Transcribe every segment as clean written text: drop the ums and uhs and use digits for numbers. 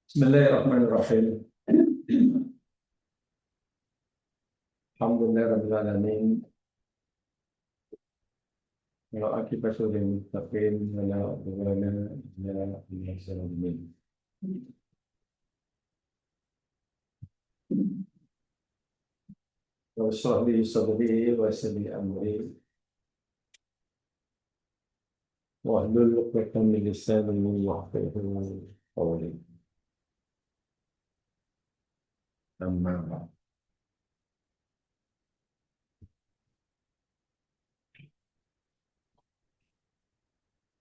Bismillahirrahmanirrahim. Alhamdulillahirabbil alamin. Wa aqibatu lil muttaqin wa la udwana illa 'alal zalimin. Wa shrah li sadri wa yassir li amri wa hlul 'uqdatam min lisani yafqahu qawli. Amma ba'd.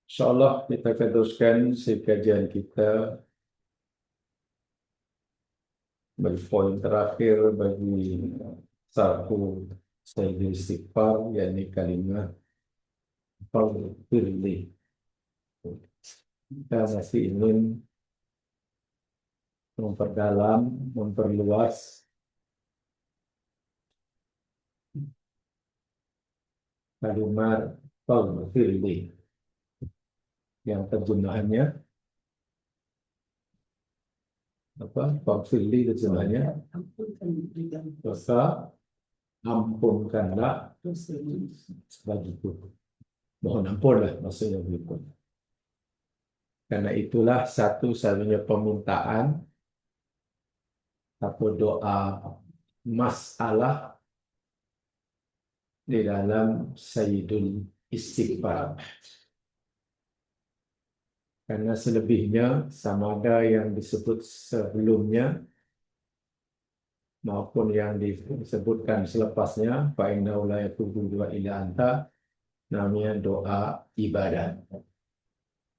Insyaallah kita akan teruskan kajian kita bagi poin terakhir bagi satu sayyidul istighfar, yakni kalimat Faghfirli. Kita masih ingin memperdalam, memperluas kalimat Faghfirli yang terjemahannya apa? Faghfirli terjemahannya dosa ampunkanlah bagiku. Mohon ampun lah maksudnya begitu. Karena itulah satu-satunya permintaan atau doa masalah di dalam Sayyidul Istighfar. Karena selebihnya sama ada yang disebut sebelumnya maupun yang disebutkan selepasnya, fa innahu la yatubu illa anta, namanya doa ibadah.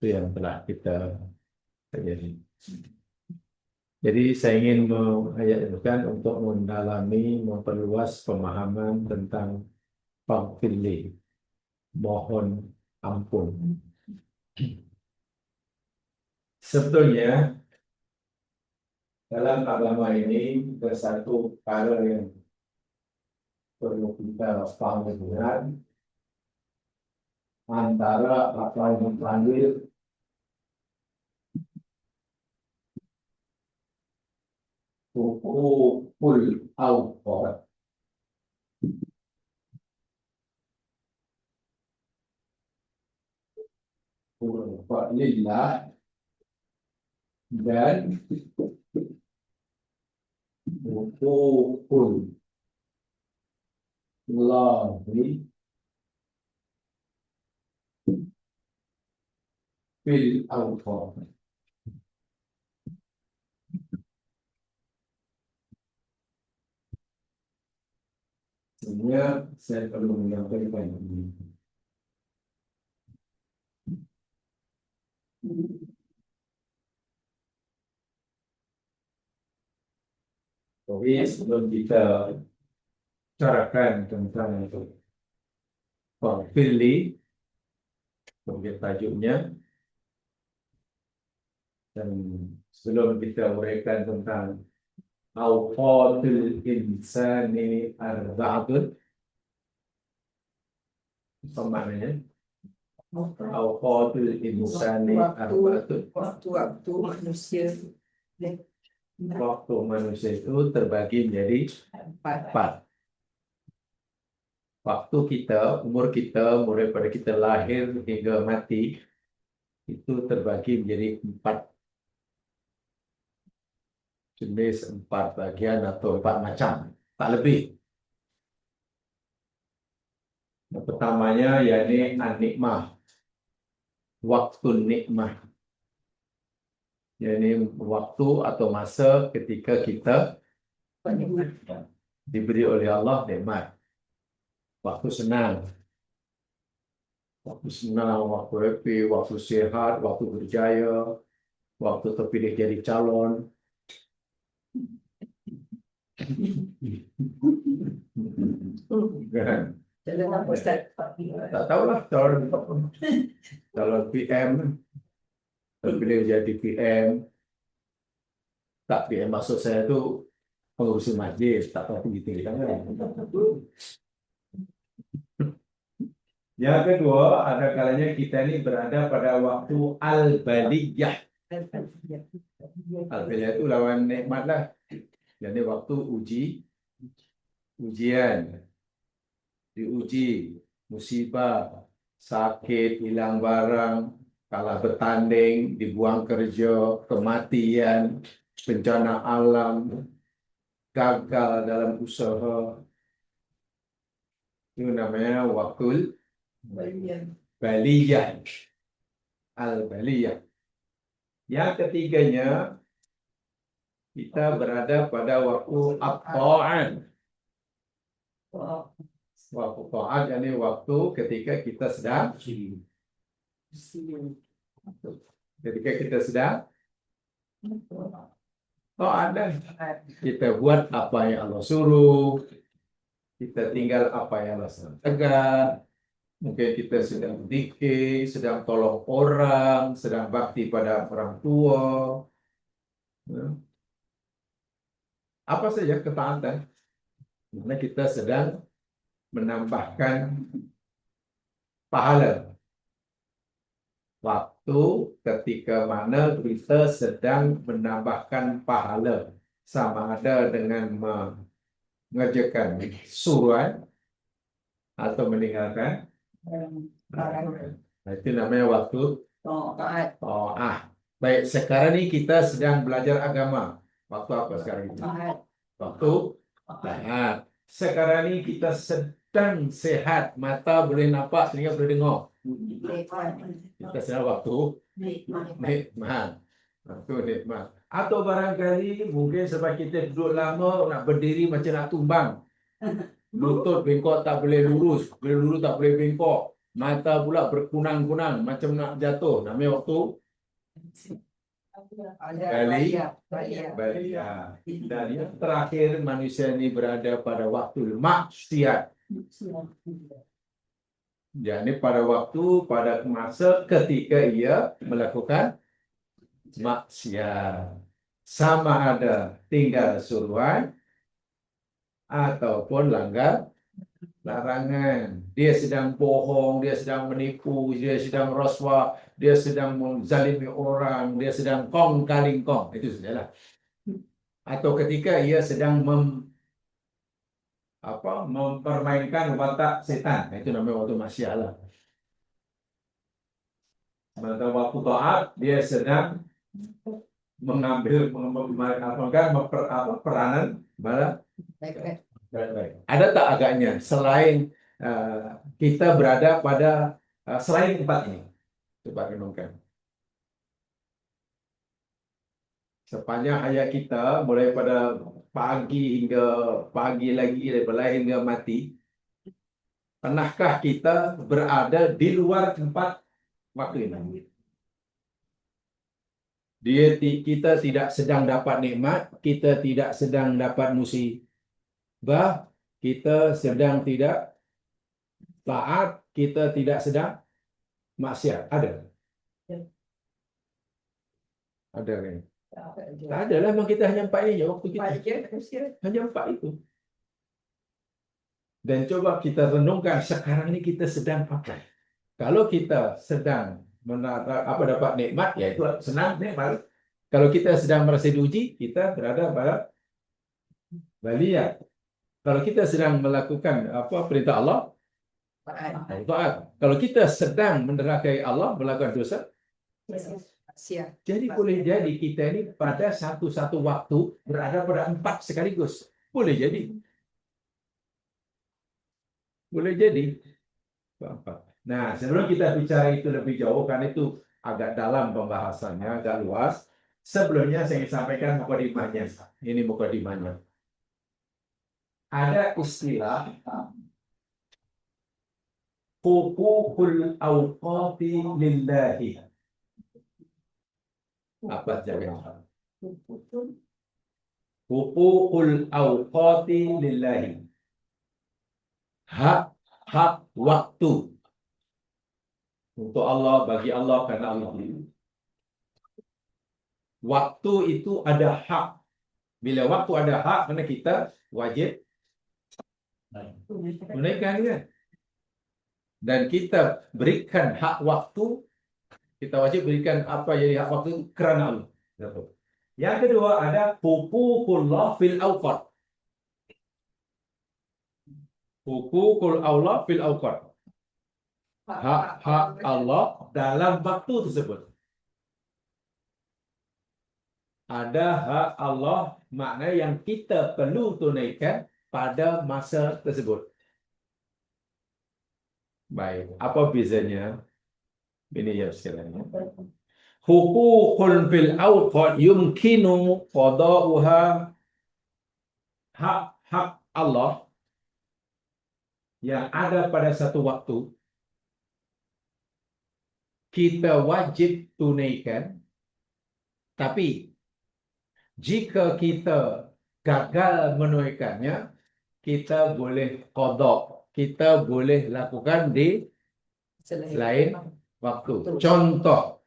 Itu yang telah kita pelajari. Jadi saya ingin mengajarkan untuk mendalami, memperluas pemahaman tentang Faghfirli, mohon ampun. Sebetulnya dalam agama ini ada satu perkara yang perlu kita pahami benar, antara apa yang dipanggil hukukul awqat lillah dan hukukul lahi fil awqat. Sebenarnya saya perlu menyampaikan ini. Jadi sebelum kita bicarakan tentang itu Faghfirli sebagai tajuknya, dan sebelum kita uraikan tentang awqatul insani arba'atun, apa maknanya? Awqatul insani arba'atun. Waktu manusia Waktu manusia itu terbagi menjadi empat. Waktu kita, umur kita, mulai pada kita lahir hingga mati, itu terbagi menjadi empat jenis, empat bagian atau empat macam, tak lebih. Yang pertamanya yakni an-nikmah, waktu nikmah, yakni waktu atau masa ketika kita diberi oleh Allah nikmat. Waktu senang, waktu happy, waktu sehat, waktu berjaya, waktu terpilih jadi calon. Kan? Tak tahulah kalau PM terpilih jadi PM, tak PM maksud saya itu pengurusi majlis, tak tahu gitu kan. Yang kedua, ada kalanya kita ini berada pada waktu al-baliyah. Al-Baliyah itu lawan nikmat lah. Jadi waktu ujian, diuji, musibah, sakit, hilang barang, kalah bertanding, dibuang kerja, kematian, bencana alam, gagal dalam usaha. Itu namanya waktu baliyah. Al-baliyah. Yang ketiganya, kita berada pada waktu at-ta'an. Waktu ta'an, yakni waktu ketika kita sedang ta'an, dan kita buat apa yang Allah suruh, kita tinggal apa yang Allah tegak. Mungkin kita sedang zikir, sedang tolong orang, sedang bakti pada orang tua. Ya. Apa saja ketaatan, karena kita sedang menambahkan pahala. Waktu ketika mana kita sedang menambahkan pahala, sama ada dengan mengerjakan suruhan atau meninggalkan. Nah, itu namanya waktu ta'ah. Baik, sekarang ini kita sedang belajar agama. Waktu apa sekarang ini? Waktu ta'at. Sekarang ini kita sedang sehat, mata boleh nampak, telinga boleh dengar. Kita sedang waktu nikmat. Waktu nikmat. Atau barangkali mungkin sebab kita duduk lama, nak berdiri macam nak tumbang. Lutut bengkok tak boleh lurus, boleh lurus tak boleh bengkok. Mata pula berkunang-kunang macam nak jatuh. Namanya waktu baliyah. Dan yang terakhir, manusia ini berada pada waktu maksiat. Jadi pada masa ketika ia melakukan maksiat, sama ada tinggal suruhan ataupun langgar larangan. Dia sedang bohong, dia sedang menipu, dia sedang rasuah, dia sedang menzalimi orang, dia sedang kong kaling kong. Itu sajalah. Atau ketika ia sedang mempermainkan watak setan. Itu namanya waktu maksiat lah. Pada waktu taat, dia sedang mengambil peranan baik. Ada tak agaknya selain kita berada pada selain tempat ini? Coba renungkan. Sepanjang hayat kita, mulai pada pagi hingga pagi lagi, daripada lahir hingga mati, pernahkah kita berada di luar tempat waktu ini? Kita tidak sedang dapat nikmat, kita tidak sedang dapat musibah, kita sedang tidak taat, kita tidak sedang maksiat. Ada? Ada kan? Tak ada lah, memang kita hanya 4 ini waktu kita. Hanya 4 itu. Dan coba kita renungkan sekarang ini kita sedang pakai. Kalau kita sedang dapat nikmat, ya itu senang nikmat. Kalau kita sedang merasa diuji, kita berada pada baliyah. Kalau kita sedang melakukan perintah Allah, taat. Kalau kita sedang menderhakai Allah, melakukan dosa, jadi boleh jadi kita ini pada satu waktu berada pada 4 sekaligus. Boleh jadi. Boleh jadi. Nah, sebelum kita bicara itu lebih jauh, karena itu agak dalam pembahasannya, agak luas. Sebelumnya saya ingin sampaikan mukadimahnya. Ini mukadimahnya. Ada istilah huququl awqati lillahi. Apa saja? Huququl awqati lillahi. Hak waktu untuk Allah, bagi Allah, karena Allah. Waktu itu ada hak. Bila waktu ada hak, karena kita wajib tunaikan, kan? Dan kita berikan hak waktu Kita wajib berikan apa yang hak waktu itu kerana Allah. Satu. Yang kedua ada huququllah fil awqat. Huququl Allah fil awqat. Hak-hak Allah dalam waktu tersebut. Ada hak Allah makna yang kita perlu tunaikan pada masa tersebut. Baik, apa bezanya? Ini ya sekalian. Huququl fil awqat yumkinu qada'uha, hak-hak Allah yang ada pada satu waktu kita wajib tunaikan, tapi jika kita gagal menunaikannya, kita boleh qada, kita boleh lakukan di lain waktu. Contoh,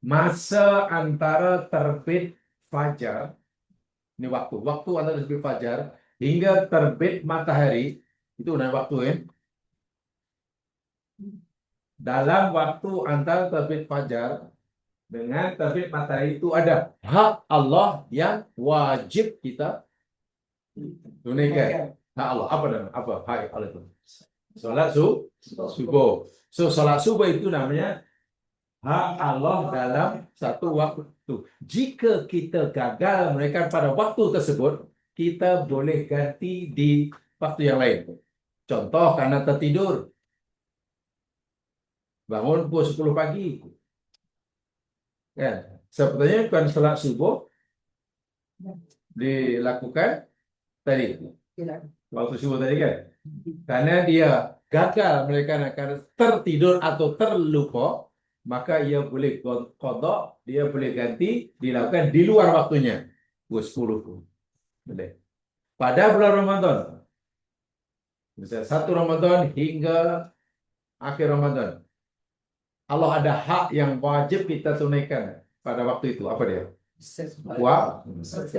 masa antara terbit fajar, ini waktu antara terbit fajar hingga terbit matahari, itu namanya waktu ya. Dalam waktu antara terbit fajar dengan terbit matahari itu ada hak Allah yang wajib kita tunaikan. Hak Allah apa namanya? Apa hak Allah itu? Salat subuh. So salat subuh itu namanya hak Allah dalam satu waktu. Jika kita gagal menunaikan pada waktu tersebut, kita boleh ganti di waktu yang lain. Contoh, karena tertidur, bangun pukul 10 pagi. Kan? Sebetulnya kan salat subuh dilakukan tadi, waktu subuh tadi kan. Karena dia gagal mereka akan tertidur atau terlupa, maka ia boleh qada, dia boleh ganti, dilakukan di luar waktunya. Pukul 10 boleh. Pada bulan Ramadan, misalnya 1 Ramadan hingga akhir Ramadan, Allah ada hak yang wajib kita tunaikan pada waktu itu. Apa dia?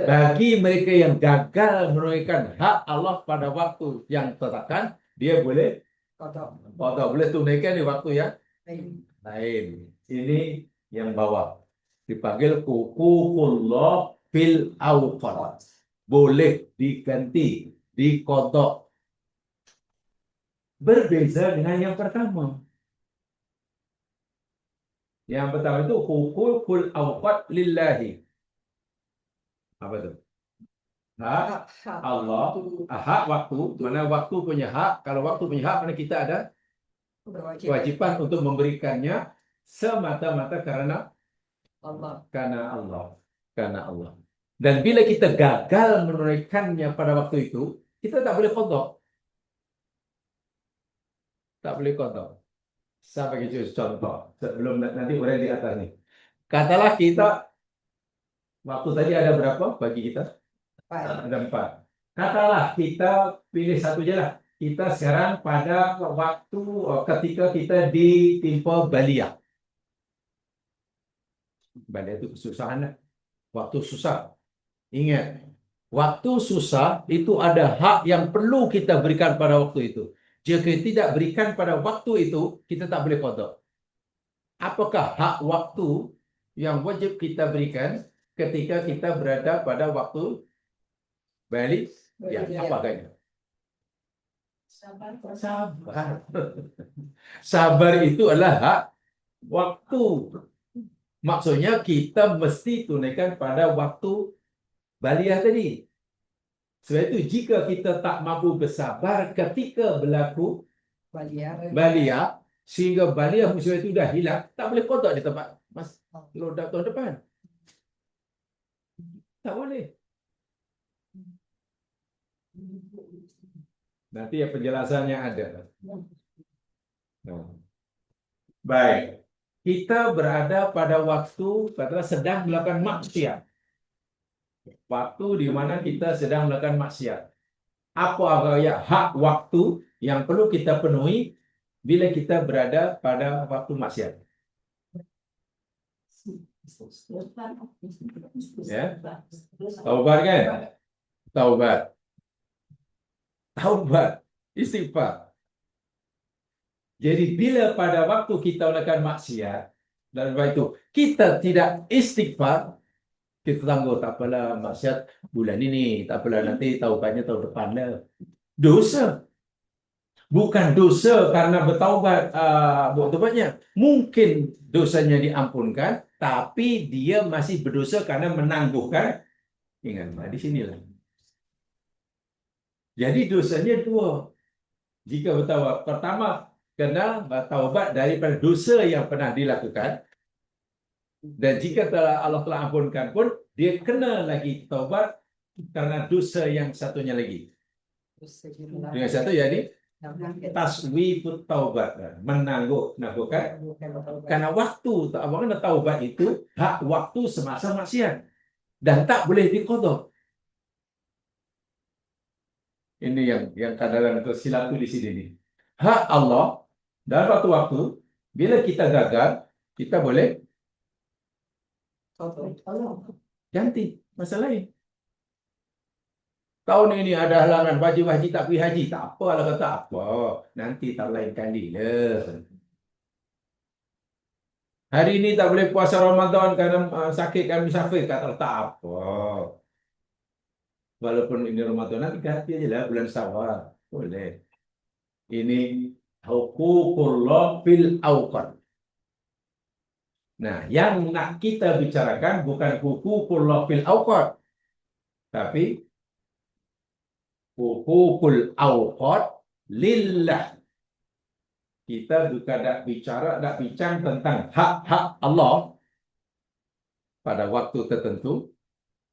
Bagi mereka yang gagal menunaikan hak Allah pada waktu yang ditetapkan, dia boleh qada, boleh tunaikan di waktu yang lain. Ini yang bawah dipanggil huququllah fil awqat. Boleh diganti, diqada. Berbeza dengan yang pertama. Yang pertama itu huququl awqat lillahi. Apa itu? Hak Allah, hak waktu. Mana waktu punya hak? Kalau waktu punya hak, mana kita ada kewajiban untuk memberikannya semata-mata karena Allah. Karena Allah. Dan bila kita gagal menunaikannya pada waktu itu, kita tak boleh qada. Tak boleh qada. Saya bagi contoh sebelum nanti boleh di atas nih. Katalah kita waktu tadi ada berapa bagi kita? Ada 4. Katalah kita pilih satu je lah. Kita sekarang pada waktu ketika kita ditimpa baliyah. Baliyah itu kesusahan. Waktu susah. Ingat, waktu susah itu ada hak yang perlu kita berikan pada waktu itu. Jika tidak berikan pada waktu itu, kita tak boleh qada. Apakah hak waktu yang wajib kita berikan ketika kita berada pada waktu balik? Ya, apa agaknya? Sabar. Sabar itu adalah hak waktu. Maksudnya kita mesti tunaikan pada waktu baliyah tadi. Sebab itu jika kita tak mampu bersabar ketika berlaku baliyah, sehingga baliyah musibah itu dah hilang, tak boleh qada di tempat mas lodak tahun depan. Tak boleh. Nanti ya penjelasannya ada. Nah. Baik. Kita berada pada waktu katakanlah sedang melakukan maksiat. Waktu di mana kita sedang melakukan maksiat. Apa agaknya hak waktu yang perlu kita penuhi bila kita berada pada waktu maksiat? Ya. Taubat kan? Taubat. Istighfar. Jadi bila pada waktu kita melakukan maksiat dan sebab itu kita tidak istighfar, kita tangguh tak apalah maksiat bulan ini, tak apalah nanti taubatnya tahun depan lah. Dosa. Bukan dosa karena bertaubat buat taubatnya. Mungkin dosanya diampunkan, tapi dia masih berdosa karena menangguhkan. Ingat, di sinilah. Jadi dosanya dua. Jika bertaubat, pertama kena bertaubat daripada dosa yang pernah dilakukan. Dan jika Allah telah ampunkan pun, dia kena lagi taubat karena dosa yang satunya lagi. Dengan satu jadi taswifut taubat, menangguhkan. Karena waktu karena taubat itu hak waktu semasa maksiat dan tak boleh diqadha. Ini yang kadang-kadang tersilap di sini nih. Hak Allah dalam waktu-waktu bila kita gagal, kita boleh ganti masa lain. Tahun ini ada halangan wajib haji tak pergi haji, tak apa lah kata apa. Nanti tak lain kali lah. Hari ini tak boleh puasa Ramadan kerana sakit kan musafir, kata tak apa. Walaupun ini Ramadan, nanti ganti aja lah bulan Syawal. Boleh. Ini huququllah fil awqat. Nah, yang nak kita bicarakan bukan huququllah fil awqat, tapi huququl awqat lillah. Kita bukan nak bincang tentang hak-hak Allah pada waktu tertentu,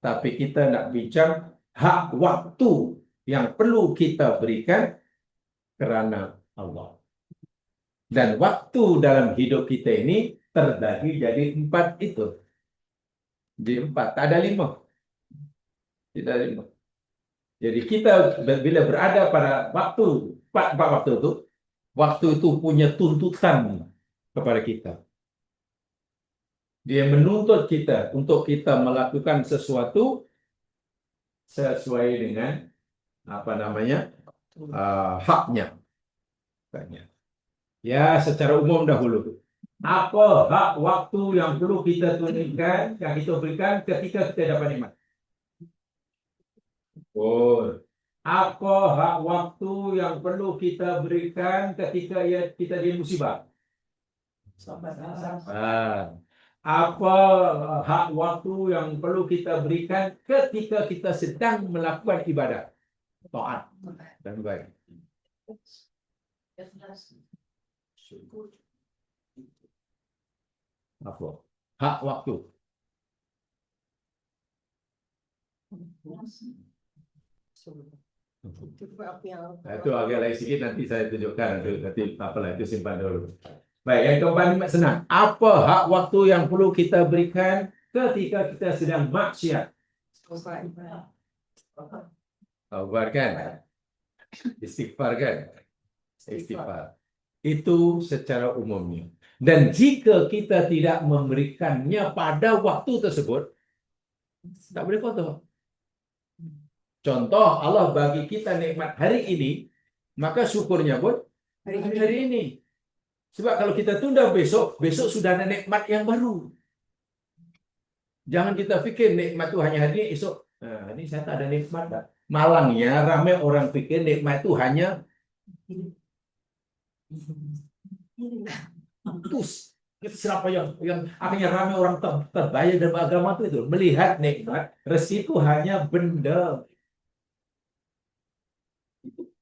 tapi kita nak bincang hak waktu yang perlu kita berikan kerana Allah. Dan waktu dalam hidup kita ini terbagi jadi 4 itu. Di 4, tak ada 5. Tidak ada 5. Jadi kita bila berada pada waktu 4 waktu itu punya tuntutan kepada kita. Dia menuntut kita untuk kita melakukan sesuatu sesuai dengan haknya. Ya, secara umum dahulu. Apa hak waktu yang perlu kita tunaikan, yang kita berikan ketika kita dapat nikmat? Apa hak waktu yang perlu kita berikan ketika kita di musibah? Sabar. Apa hak waktu yang perlu kita berikan ketika kita sedang melakukan ibadah, taat dan baik? Apa hak waktu? Itu agak lain sikit, nanti saya tunjukkan. Nanti apalah, itu simpan dulu. Baik, yang keempat senang. Apa hak waktu yang perlu kita berikan ketika kita sedang maksiat? Taubat kan? Istighfar kan? Istighfar. Itu secara umumnya. Dan jika kita tidak memberikannya pada waktu tersebut, tak boleh qadha. Contoh, Allah bagi kita nikmat hari ini, maka syukurnya pun hari ini. Sebab kalau kita tunda besok, besok sudah ada nikmat yang baru. Jangan kita fikir nikmat itu hanya hari ini, esok. Nah, ini saya tak ada nikmat. Tak? Malangnya, ramai orang fikir nikmat itu hanya terus. Siapa yang akhirnya ramai orang terbayar dalam agama itu melihat nikmat, resiko hanya benda.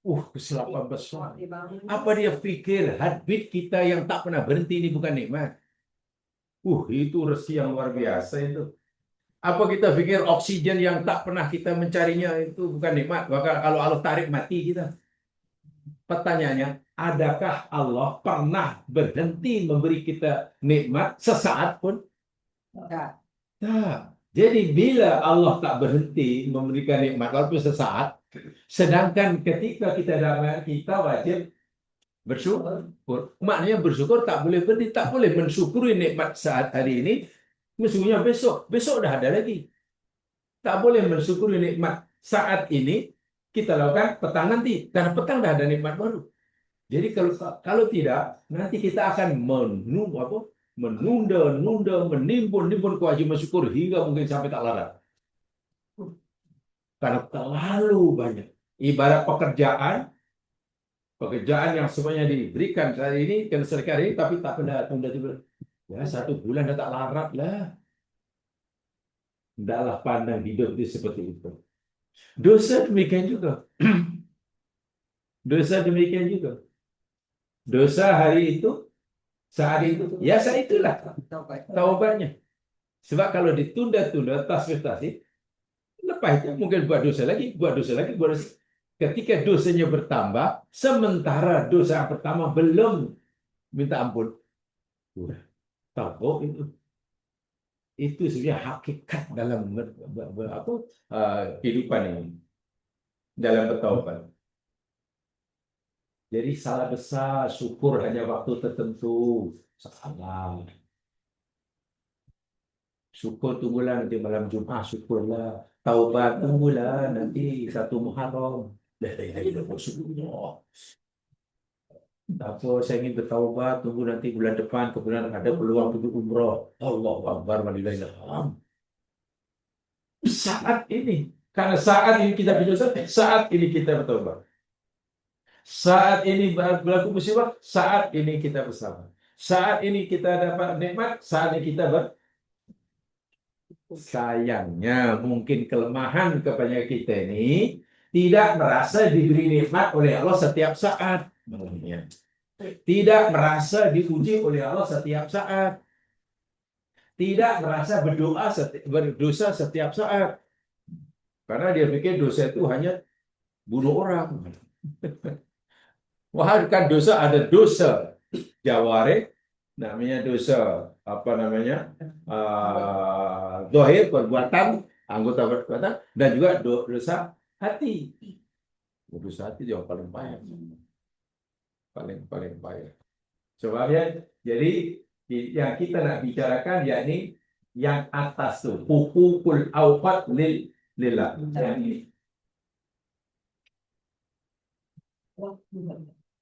Kesilapan besar. Apa dia fikir heartbeat kita yang tak pernah berhenti ini bukan nikmat? Itu rezeki yang luar biasa itu. Apa kita fikir oksigen yang tak pernah kita mencarinya itu bukan nikmat? Maka kalau Allah tarik mati kita. Pertanyaannya, adakah Allah pernah berhenti memberi kita nikmat sesaat pun? Tak. Jadi bila Allah tak berhenti memberikan nikmat walaupun sesaat, sedangkan ketika kita dapat, kita wajib bersyukur. Maknanya bersyukur tak boleh berhenti, tak boleh mensyukuri nikmat saat hari ini, mestinya besok dah ada lagi. Tak boleh mensyukuri nikmat saat ini, kita lakukan petang nanti, karena petang dah ada nikmat baru. Jadi kalau tidak, nanti kita akan menunda, menimbun kewajiban syukur hingga mungkin sampai tak larat. Karena terlalu banyak. Ibarat pekerjaan yang semuanya diberikan saat ini, kan sekali, tapi tak pernah tunda-tunda. Ya, 1 bulan dah tak larat lah. Tidaklah pandang hidup itu seperti itu. Dosa demikian juga. Dosa demikian juga. Dosa hari itu, saat itu, ya saat itulah taubatnya. Sebab kalau ditunda-tunda, tasbih, lepas itu mungkin buat dosa lagi, buat dosa lagi, buat dosa. Ketika dosanya bertambah, sementara dosa yang pertama belum minta ampun. Udah tahu itu. Itu sebenarnya hakikat dalam kehidupan ini, dalam bertaubat. Jadi salah besar syukur hanya waktu tertentu. Salah. Syukur tunggulah nanti malam Jumat, syukurlah. Taubat tunggulah nanti 1 Muharram. Syukurlah. Apa saya ingin bertaubat, tunggu nanti bulan depan, kemudian ada peluang untuk umrah. Allahu Akbar, walillahilhamd. Saat ini, karena saat ini kita berdosa, saat ini kita bertaubat. Saat ini berlaku musibah, saat ini kita bersama. Saat ini kita dapat nikmat, saat ini kita sayangnya mungkin kelemahan kepada kita ini tidak merasa diberi nikmat oleh Allah setiap saat. Tidak merasa diuji oleh Allah setiap saat. Tidak merasa berdosa setiap saat. Karena dia pikir dosa itu hanya bunuh orang. Wah, kan dosa ada dosa jaware, namanya dosa zahir, perbuatan, anggota perbuatan, dan juga dosa hati. Dosa hati yang paling payah. Paling payah. Sebabnya, jadi yang kita nak bicarakan yakni yang atas tu, hukukul awqat lillah.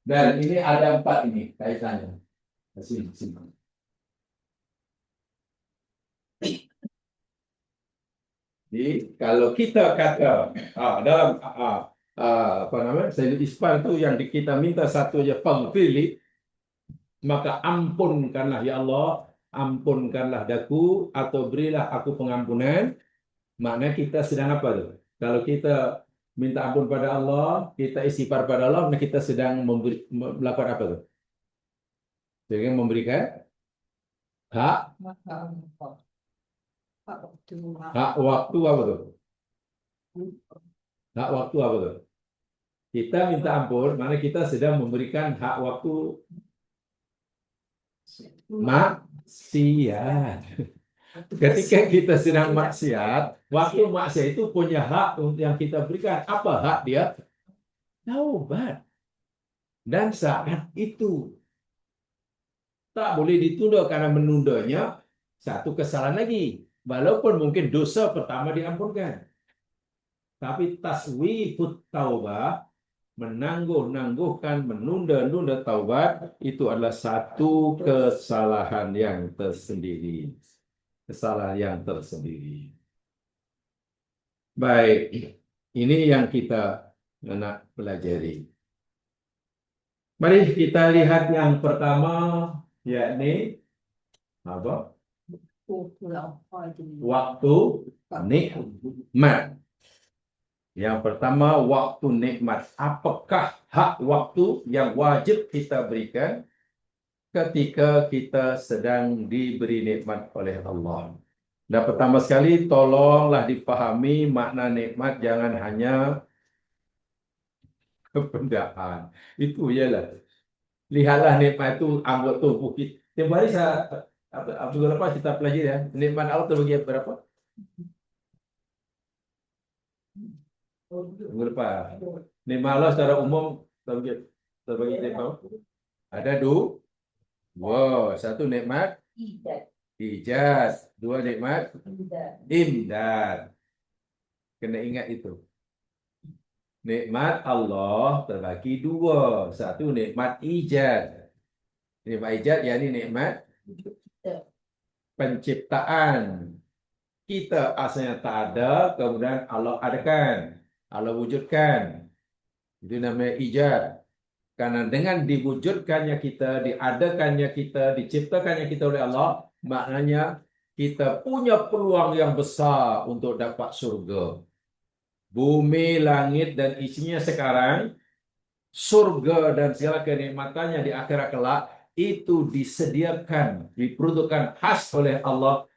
Dan ini ada 4 ini kaitannya. Sini. Jadi kalau kita kata dalam Sayyidul Ispan itu yang kita minta satu aja, faghfirli, maka ampunkanlah ya Allah, ampunkanlah daku, atau berilah aku pengampunan. Maknanya kita sedang apa tuh? Kalau kita minta ampun pada Allah, kita istighfar pada Allah, kita sedang melakukan apa tuh? Jadi memberikan hak waktu apa tuh? Hak waktu apa tuh? Kita minta ampun, mana kita sedang memberikan hak waktu maksiat. Ketika kita sedang maksiat, waktu maksiat itu punya hak yang kita berikan. Apa hak dia? Taubat. Dan saat itu tak boleh ditunda, karena menundanya satu kesalahan lagi. Walaupun mungkin dosa pertama diampunkan. Tapi taswifut taubah, menangguh-nangguhkan, menunda-nunda taubat, itu adalah satu kesalahan yang tersendiri. Kesalahan yang tersendiri. Baik, ini yang kita nak pelajari. Mari kita lihat yang pertama, yakni apa? Waktu nikmat. Yang pertama, waktu nikmat. Apakah hak waktu yang wajib kita berikan ketika kita sedang diberi nikmat oleh Allah? Dan pertama sekali, tolonglah dipahami makna nikmat, jangan hanya kebendaan. Itu ialah. Lihatlah nikmat itu anggota tubuh kita. Tiap hari berapa kita pelajari ya. Nikmat Allah terbagi berapa? Minggu depan. Nikmat Allah secara umum terbagi berapa? Ada dua. Wow, satu nikmat ijaz, 2 nikmat imdad. Kena ingat itu. Nikmat Allah terbagi dua. Satu nikmat ijad. Nikmat ijad yakni nikmat penciptaan. Kita asalnya tak ada, kemudian Allah adakan, Allah wujudkan. Itu namanya ijad. Karena dengan diwujudkannya kita, diadakannya kita, diciptakannya kita oleh Allah, maknanya kita punya peluang yang besar untuk dapat surga. Bumi, langit, dan isinya sekarang, surga dan segala kenikmatannya di akhirat kelak, itu disediakan, diperuntukkan khas oleh Allah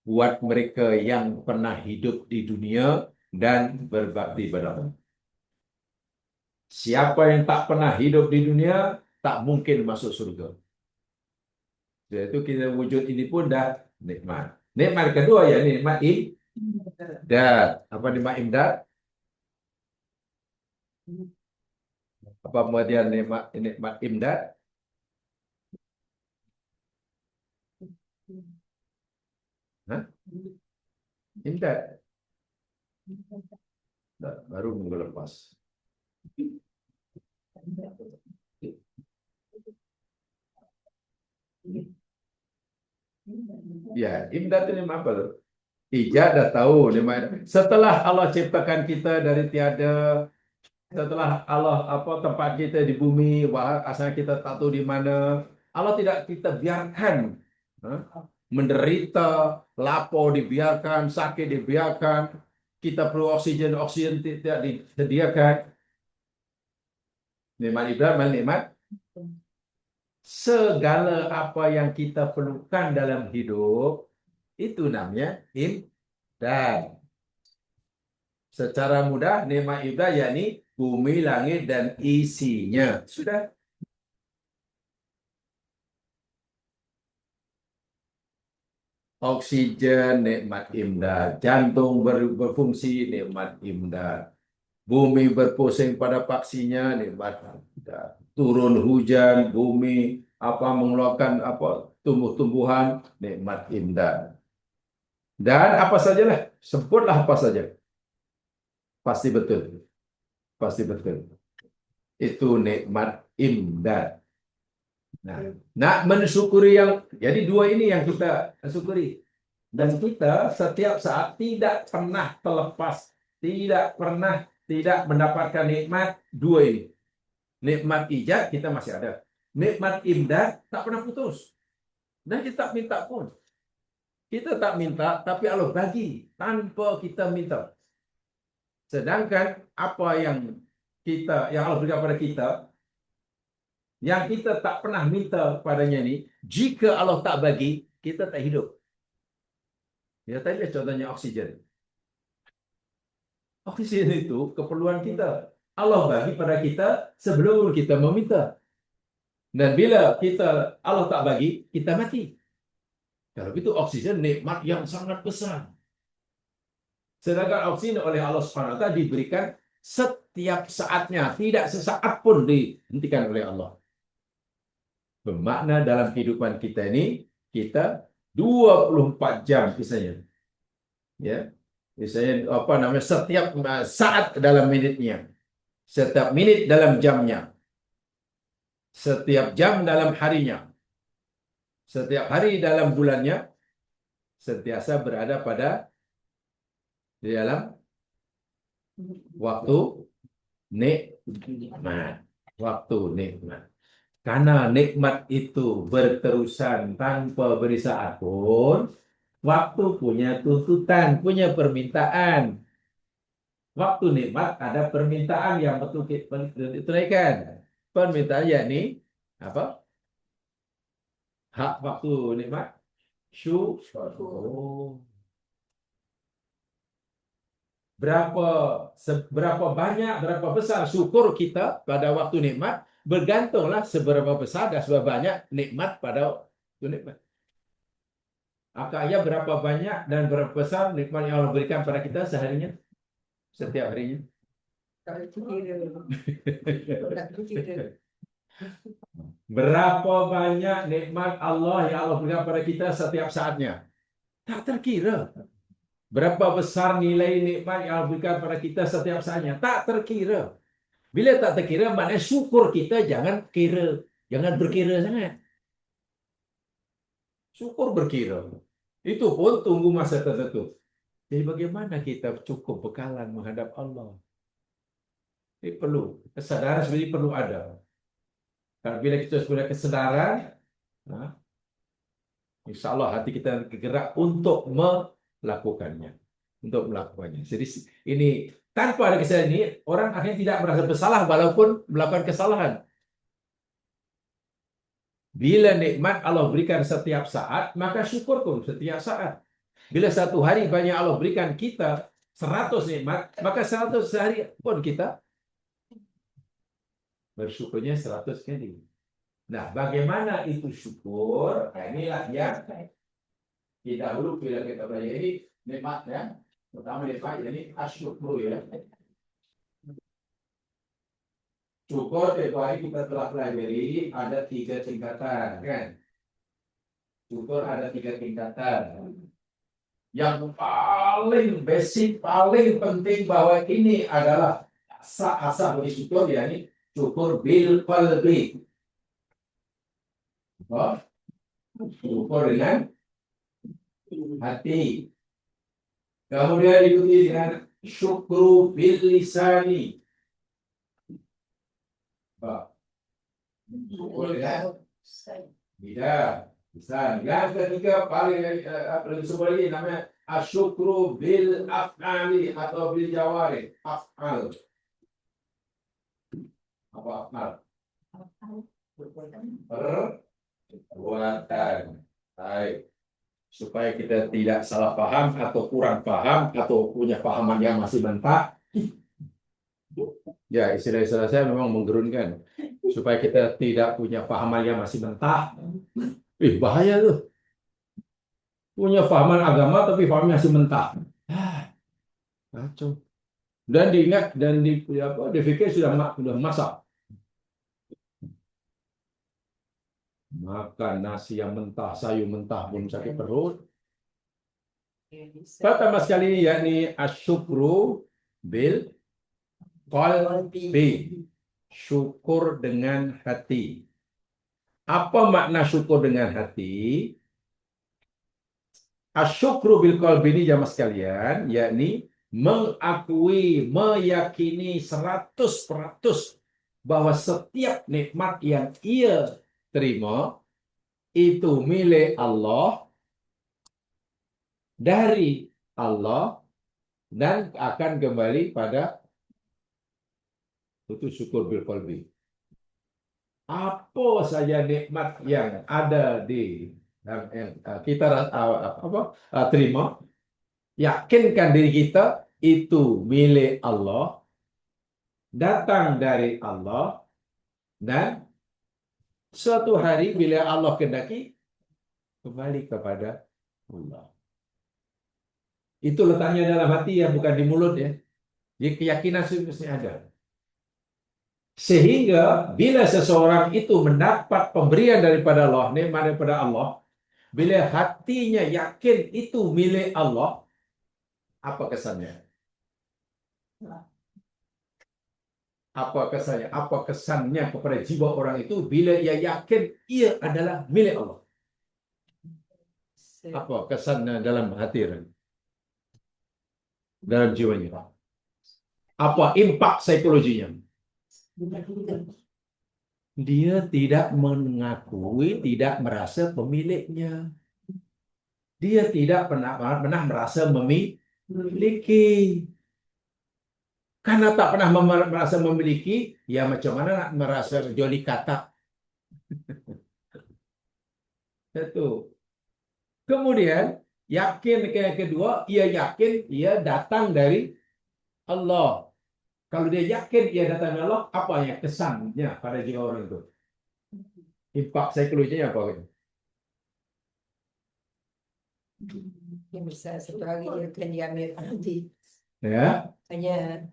buat mereka yang pernah hidup di dunia dan berbakti pada Allah. Siapa yang tak pernah hidup di dunia, tak mungkin masuk surga. Yaitu kita wujud ini pun dah nikmat. Nikmat kedua ya nikmat imdad. Apa nikmat imdad? Apa kemudian nikmat imdad? Hah? Imdad. Baru minggu lepas. Ya, imdad itu nikmat apa tuh? Ijaz dah tahu nikmat. Setelah Allah ciptakan kita dari tiada, setelah Allah tempat kita di bumi, asalnya kita tak tahu di mana, Allah tidak kita biarkan menderita, lapar dibiarkan, sakit dibiarkan, kita perlu oksigen tidak disediakan. Nikmat Ibrahim, nikmat segala apa yang kita perlukan dalam hidup itu namanya imdad. Secara mudah nikmat imdad yakni bumi, langit dan isinya. Sudah. Oksigen nikmat imdad, jantung berfungsi nikmat imdad. Bumi berpusing pada paksinya nikmat imdad. Turun hujan, bumi mengeluarkan tumbuh-tumbuhan nikmat imdad. Dan apa sajalah, sebutlah apa saja. Pasti betul. Pasti betul. Itu nikmat imdad. Nah, nak mensyukuri jadi dua ini yang kita syukuri. Dan kita setiap saat tidak pernah terlepas, tidak pernah tidak mendapatkan nikmat dua ini. Nikmat ijaz kita masih ada. Nikmat imdad tak pernah putus. Dan kita tak minta pun. Kita tak minta, tapi Allah bagi tanpa kita minta. Sedangkan apa yang Allah berikan pada kita, yang kita tak pernah minta padanya ini, jika Allah tak bagi, kita tak hidup. Ya tadi contohnya oksigen. Oksigen itu keperluan kita. Allah bagi pada kita sebelum kita meminta. Dan bila Allah tak bagi, kita mati. Kalau itu oksigen nikmat yang sangat besar. Sedangkan oksigen oleh Allah SWT diberikan setiap saatnya, tidak sesaat pun dihentikan oleh Allah. Bermakna dalam kehidupan kita ini, kita 24 jam misalnya. Ya. Misalnya setiap saat dalam minitnya. Setiap minit dalam jamnya. Setiap jam dalam harinya. Setiap hari dalam bulannya. Sentiasa berada di dalam waktu nikmat. Waktu nikmat. Karena nikmat itu berterusan tanpa beri saat pun, waktu punya tuntutan, punya permintaan. Waktu nikmat ada permintaan yang betul ditunaikan. Permintaan yakni apa? Hak waktu nikmat. Syukur. Berapa banyak, berapa besar syukur kita pada waktu nikmat, bergantunglah seberapa besar dan seberapa banyak nikmat pada waktu nikmat. Akaknya berapa banyak dan berapa besar nikmat yang Allah berikan pada kita seharinya, setiap harinya. Berapa banyak nikmat Allah yang Allah berikan pada kita setiap saatnya. Tak terkira. Berapa besar nilai nikmat yang Allah berikan pada kita setiap saatnya? Tak terkira. Bila tak terkira, maknanya syukur kita jangan berkira sangat. Syukur berkira. Itu pun tunggu masa tertentu. Jadi bagaimana kita cukup bekalan menghadap Allah? Ini perlu. Kesadaran sebenarnya perlu ada. Kalau bila kita sudah kesadaran, nah, insya Allah hati kita bergerak untuk melakukannya. Jadi ini tanpa ada kesadaran ini, orang akhirnya tidak merasa bersalah walaupun melakukan kesalahan. Bila nikmat Allah berikan setiap saat, maka syukur pun setiap saat. Bila satu hari banyak Allah berikan kita 100 nikmat, maka 100 sehari pun kita bersyukurnya 100 kali. Nah, bagaimana itu syukur? Nah, inilah yang kita dulu bila kita belajar ini nikmat ya. Pertama nikmat ini asyukur ya. Syukur itu hari kita telah pelajari ada 3 tingkatan kan. Syukur ada 3 tingkatan. Yang paling basic, paling penting bahwa ini adalah asal bagi syukur ya ini syukur bil qalbi. Syukur dengan hati. Kemudian diikuti dengan syukru bil lisani. Syukur dengan lidah. Yang ketiga paling semua ini namanya asyukru bil af'ali atau bil jawari. Af'al. Apa af'al? Perbuatan. Baik. Supaya kita tidak salah paham atau kurang paham atau punya pahaman yang masih mentah. Ya, istilah-istilah saya memang menggerunkan. Supaya kita tidak punya pahaman yang masih mentah. Bahaya tuh. Punya pahaman agama tapi pahamannya masih mentah. Kacau. Dan diingat dan dipikir sudah masak. Makan nasi yang mentah, sayur mentah pun sakit perut. Pertama sekali yakni asyukru bil qalbi. Syukur dengan hati. Apa makna syukur dengan hati? Asyukru bil qalbi ini jamaah sekalian, yakni mengakui, meyakini 100% bahwa setiap nikmat yang ia terima itu milik Allah, dari Allah, dan akan kembali pada itu syukur bil qalbi. Apa saja nikmat yang ada di yang kita terima, yakinkan diri kita itu milik Allah, datang dari Allah, dan suatu hari bila Allah kehendaki kembali kepada Allah. Itu letaknya dalam hati ya, bukan di mulut ya. Jadi keyakinan mesti ada. Sehingga bila seseorang itu mendapat pemberian daripada Allah, nikmat daripada Allah, bila hatinya yakin itu milik Allah, apa kesannya? Apa kesannya? Apa kesannya kepada jiwa orang itu bila ia yakin ia adalah milik Allah? Apa kesannya dalam hati orang? Dalam jiwanya? Apa impak psikologinya? Dia tidak mengakui, tidak merasa pemiliknya. Dia tidak pernah merasa memiliki. Karena tak pernah merasa memiliki, ya macam mana nak merasa joli kata. Itu. Kemudian, yakin yang kedua, ia yakin ia datang dari Allah. Kalau dia yakin ia datang dari Allah, apa yang kesannya pada jiwa orang itu? Impak psikologinya apa? Yang bisa satu hari dia akan diambil nanti. Ya. Hanya.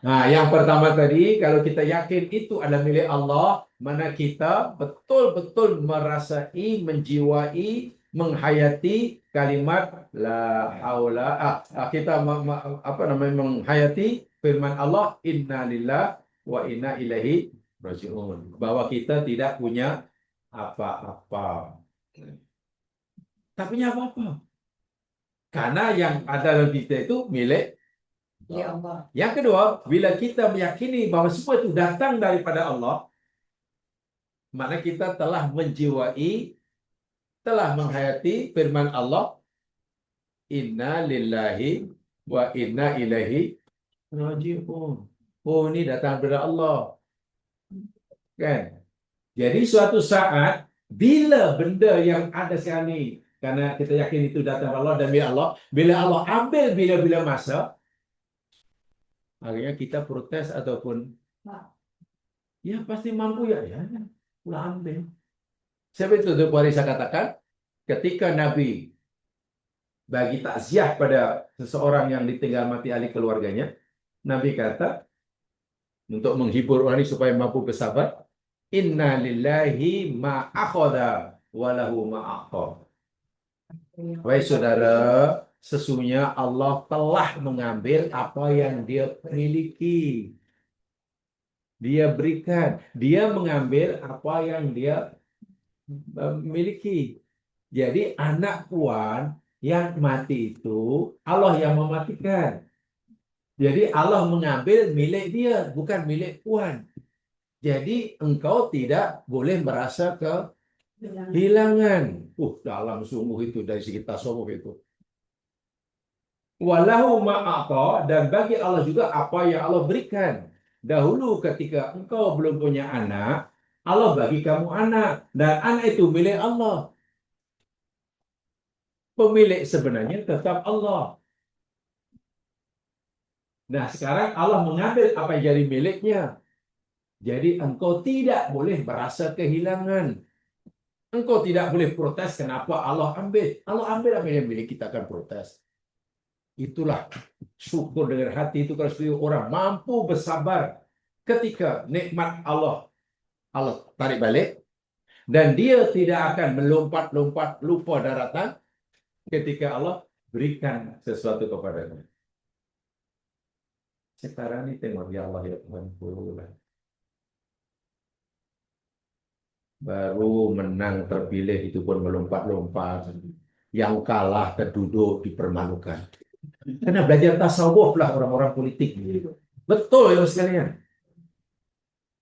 Nah, yang pertama tadi, kalau kita yakin itu adalah milik Allah, mana kita betul-betul merasai, menjiwai menghayati kalimat la haula, kita menghayati firman Allah, inna lillah wa inna ilaihi rajiun, bahwa kita tidak punya apa-apa. Tak punya apa-apa. Karena yang ada dalam kita itu milik Ya Allah. Yang kedua, bila kita meyakini bahwa semua itu datang daripada Allah, maka kita telah menjiwai, telah menghayati firman Allah, inna lillahi wa inna ilaihi raji'un. Oh, ini datang dari Allah. Kan? Jadi suatu saat, bila benda yang ada sekarang ini, karena kita yakin itu datang dari Allah dan milik Allah, bila Allah ambil bila-bila masa, akhirnya kita protes ataupun ya pasti mampu ya lah ambil. Sebab itu Tuan saya katakan, ketika Nabi bagi takziah pada seseorang yang ditinggal mati ahli keluarganya, Nabi kata untuk menghibur orang ini supaya mampu bersabar, inna lillahi ma akhadha wa lahu ma a'ta. Wahai saudara, sesungguhnya Allah telah mengambil apa yang Dia miliki. Dia berikan, Dia mengambil apa yang Dia miliki. Jadi anak Puan yang mati itu Allah yang mematikan. Jadi Allah mengambil milik dia, bukan milik Puan. Jadi engkau tidak boleh merasa kehilangan. Dalam sungguh itu dari segi tasawuf itu. Walahu ma'ata, dan bagi Allah juga apa yang Allah berikan. Dahulu ketika engkau belum punya anak, Allah bagi kamu anak, dan anak itu milik Allah. Pemilik sebenarnya tetap Allah. Nah, sekarang Allah mengambil apa yang jadi miliknya. Jadi engkau tidak boleh merasa kehilangan. Engkau tidak boleh protes kenapa Allah ambil. Allah ambil apa yang milik, kita akan protes. Itulah syukur dengan hati itu, kalau orang mampu bersabar ketika nikmat Allah tarik balik, dan dia tidak akan melompat-lompat lupa daratan ketika Allah berikan sesuatu kepadanya. Sekarang ini tengok ya Allah ya Tuhan, baru menang terpilih itu pun melompat-lompat, yang kalah terduduk dipermalukan. Karena belajar tasawuf lah orang-orang politik. Betul ya sekalian.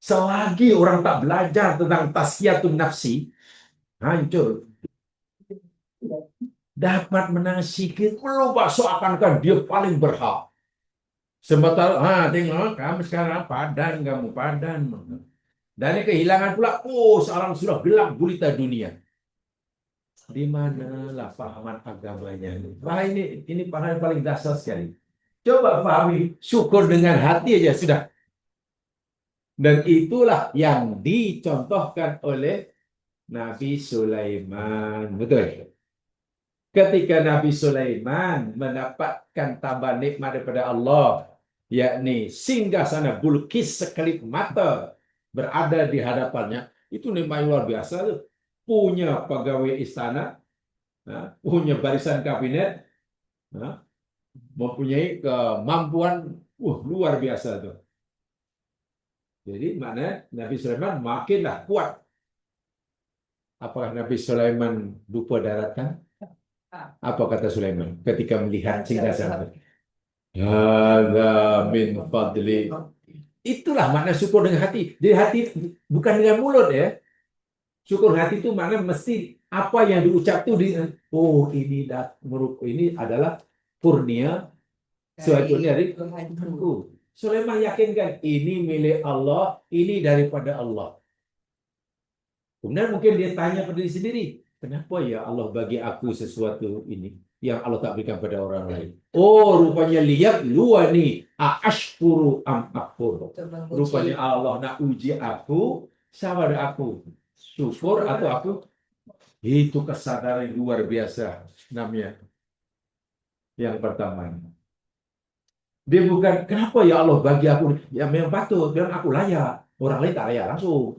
Selagi orang tak belajar tentang tasfiyatun nafsi, hancur. Dapat menang sikit, melompat seakan-akan dia paling berhak. Sementara, tengok kamu sekarang padan, kamu padan. Dan kehilangan pula, sekarang sudah gelap gulita dunia. Di manalah pahaman agamanya ini? Wah, ini paham paling dasar sekali. Coba pahami, syukur dengan hati aja sudah. Dan itulah yang dicontohkan oleh Nabi Sulaiman. Betul. Ketika Nabi Sulaiman mendapatkan tambah nikmat daripada Allah, yakni singgasana Bulqis sekelip mata berada di hadapannya, itu nikmat luar biasa. Punya pegawai istana, punya barisan kabinet, mempunyai kemampuan luar biasa tuh. Jadi mana Nabi Sulaiman makinlah kuat. Apakah Nabi Sulaiman lupa daratan? Apa kata Sulaiman ketika melihat singgasana? Hadza min fadli. Itulah makna syukur dengan hati. Jadi hati bukan dengan mulut ya. Syukur hati itu makna mesti apa yang diucap itu ini adalah kurnia suatu dari Tuhanku. Sulaiman yakinkan ini milik Allah, ini daripada Allah. Kemudian mungkin dia tanya pada diri sendiri, kenapa ya Allah bagi aku sesuatu ini yang Allah tak berikan pada orang lain? Rupanya lihat luani ashkuru am akfur. Rupanya Allah nak uji aku sama dengan aku. Syukur atau aku. Itu kesadaran yang luar biasa namanya. Yang pertama. Dia bukan, kenapa ya Allah bagi aku? Ya memang patut, bilang aku layak. Orang lain tak layak langsung.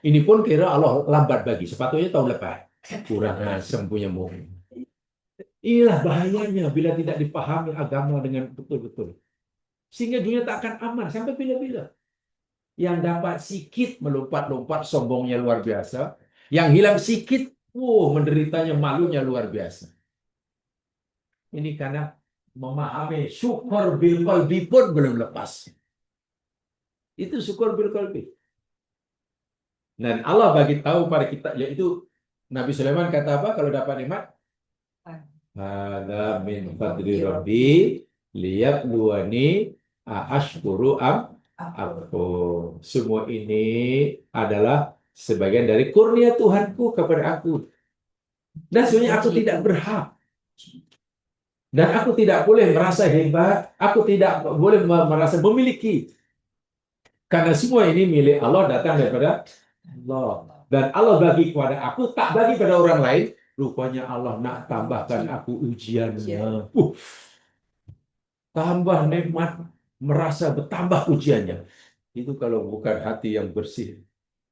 Ini pun kira Allah lambat bagi. Sepatutnya tahun lepas. Kurang asem punya murid. Inilah bahayanya bila tidak dipahami agama dengan betul-betul. Sehingga dunia tak akan aman sampai bila-bila. Yang dapat sikit melompat-lompat sombongnya luar biasa. Yang hilang sikit, menderitanya malunya luar biasa. Ini karena memahami syukur bil qalbi pun belum lepas. Itu syukur bil qalbi. Dan Allah bagi tahu pada kita, yaitu Nabi Sulaiman kata apa kalau dapat nikmat? Hada min fadli rabbi liyabluwani ashkuru am akfur. Semua ini adalah sebagian dari kurnia Tuhanku kepada aku. Dan sebenarnya aku tidak berhak. Dan aku tidak boleh merasa hebat. Aku tidak boleh merasa memiliki. Karena semua ini milik Allah, datang daripada Allah. Dan Allah bagi kepada aku, tak bagi pada orang lain. Rupanya Allah nak tambahkan aku ujiannya. Tambah nikmat, merasa bertambah ujiannya. Itu kalau bukan hati yang bersih.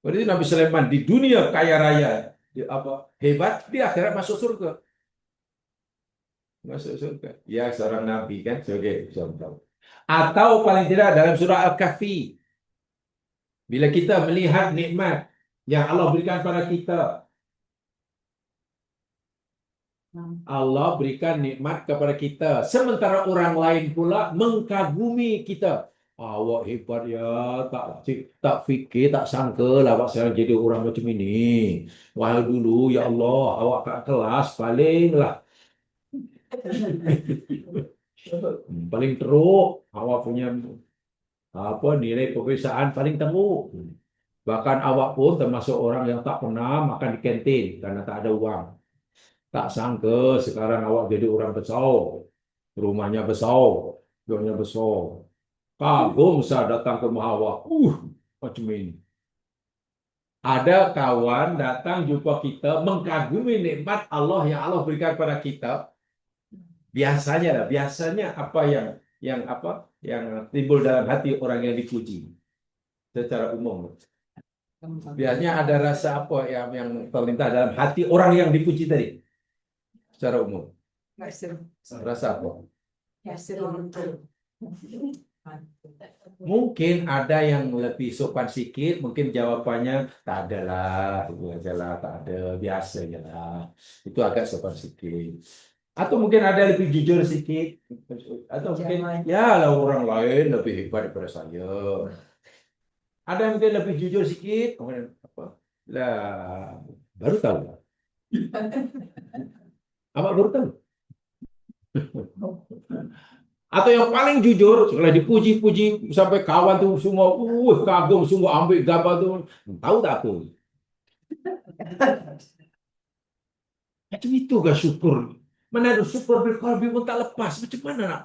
Berarti Nabi Sulaiman di dunia kaya raya, hebat, di akhirat masuk surga. Masuk surga. Ya, seorang nabi kan sebagai contoh. Atau paling tidak dalam surah Al-Kahfi, bila kita melihat nikmat yang Allah berikan pada kita, Allah berikan nikmat kepada kita, sementara orang lain pula mengkagumi kita. Awak hebat ya, tak fikir, tak sangka lah awak sekarang jadi orang macam ini. Wahai dulu, ya Allah, awak kat kelas paling lah. Paling teruk, awak punya nilai peperiksaan paling teruk. Bahkan awak pun termasuk orang yang tak pernah makan di kantin karena tak ada uang. Tak sangka sekarang awak jadi orang besar. Rumahnya besar, dunia besar. Kagum saya datang ke rumah awak. Macam ini. Ada kawan datang jumpa kita mengkagumi nikmat Allah yang Allah berikan pada kita. Biasanya apa yang timbul dalam hati orang yang dipuji secara umum. Biasanya ada rasa apa yang terlintas dalam hati orang yang dipuji tadi secara umum. Rasa apa? Mungkin ada yang lebih sopan sikit, mungkin jawabannya tak adalah, itu ajalah, tak ada, biasa je lah. Itu agak sopan sikit. Atau mungkin ada lebih jujur sikit, atau mungkin ya lah orang lain lebih hebat daripada saya. Ada yang mungkin lebih jujur sikit, kemudian apa? Lah baru tahu. Apa baru tahu? Atau yang paling jujur, setelah dipuji-puji sampai kawan tuh semua, kagum semua ambil gambar tuh, tahu tak aku? Macam itu gak syukur. Mana ada syukur berkalbi pun tak lepas. Macam mana nak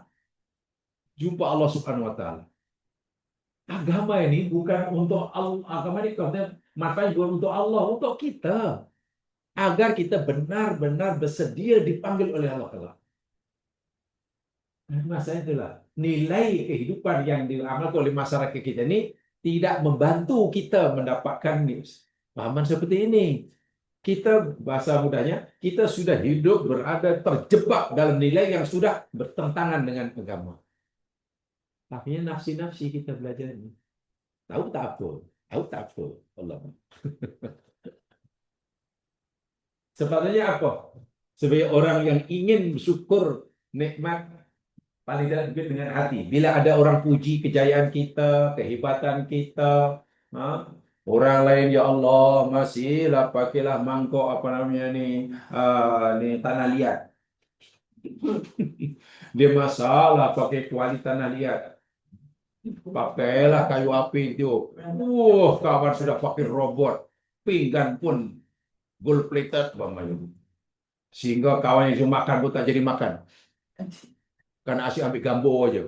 jumpa Allah Subhanahu Wa Taala? Agama ini bukan untuk Allah, agama ini manfaatnya bukan untuk Allah, untuk kita. Agar kita benar-benar bersedia dipanggil oleh Allah. Masalah itulah nilai kehidupan yang diamalkan oleh masyarakat kita ini tidak membantu kita mendapatkan pahaman seperti ini. Kita bahasa mudahnya kita sudah hidup berada terjebak dalam nilai yang sudah bertentangan dengan agama. Tapi nafsi-nafsi kita belajar ini. Tahu tak apa? Allah. Sebenarnya apa? Sebagai orang yang ingin bersyukur nikmat paling tidak dengan hati. Bila ada orang puji kejayaan kita, kehebatan kita, orang lain ya Allah masihlah pakailah mangkok ni tanah liat. Dia masalah pakai kuali tanah liat. Pakailah kayu api itu. Kawan sudah pakai robot. Pinggan pun gold plated sehingga kawan yang makan pun tak jadi makan. Karena asyik ambil gambar aja.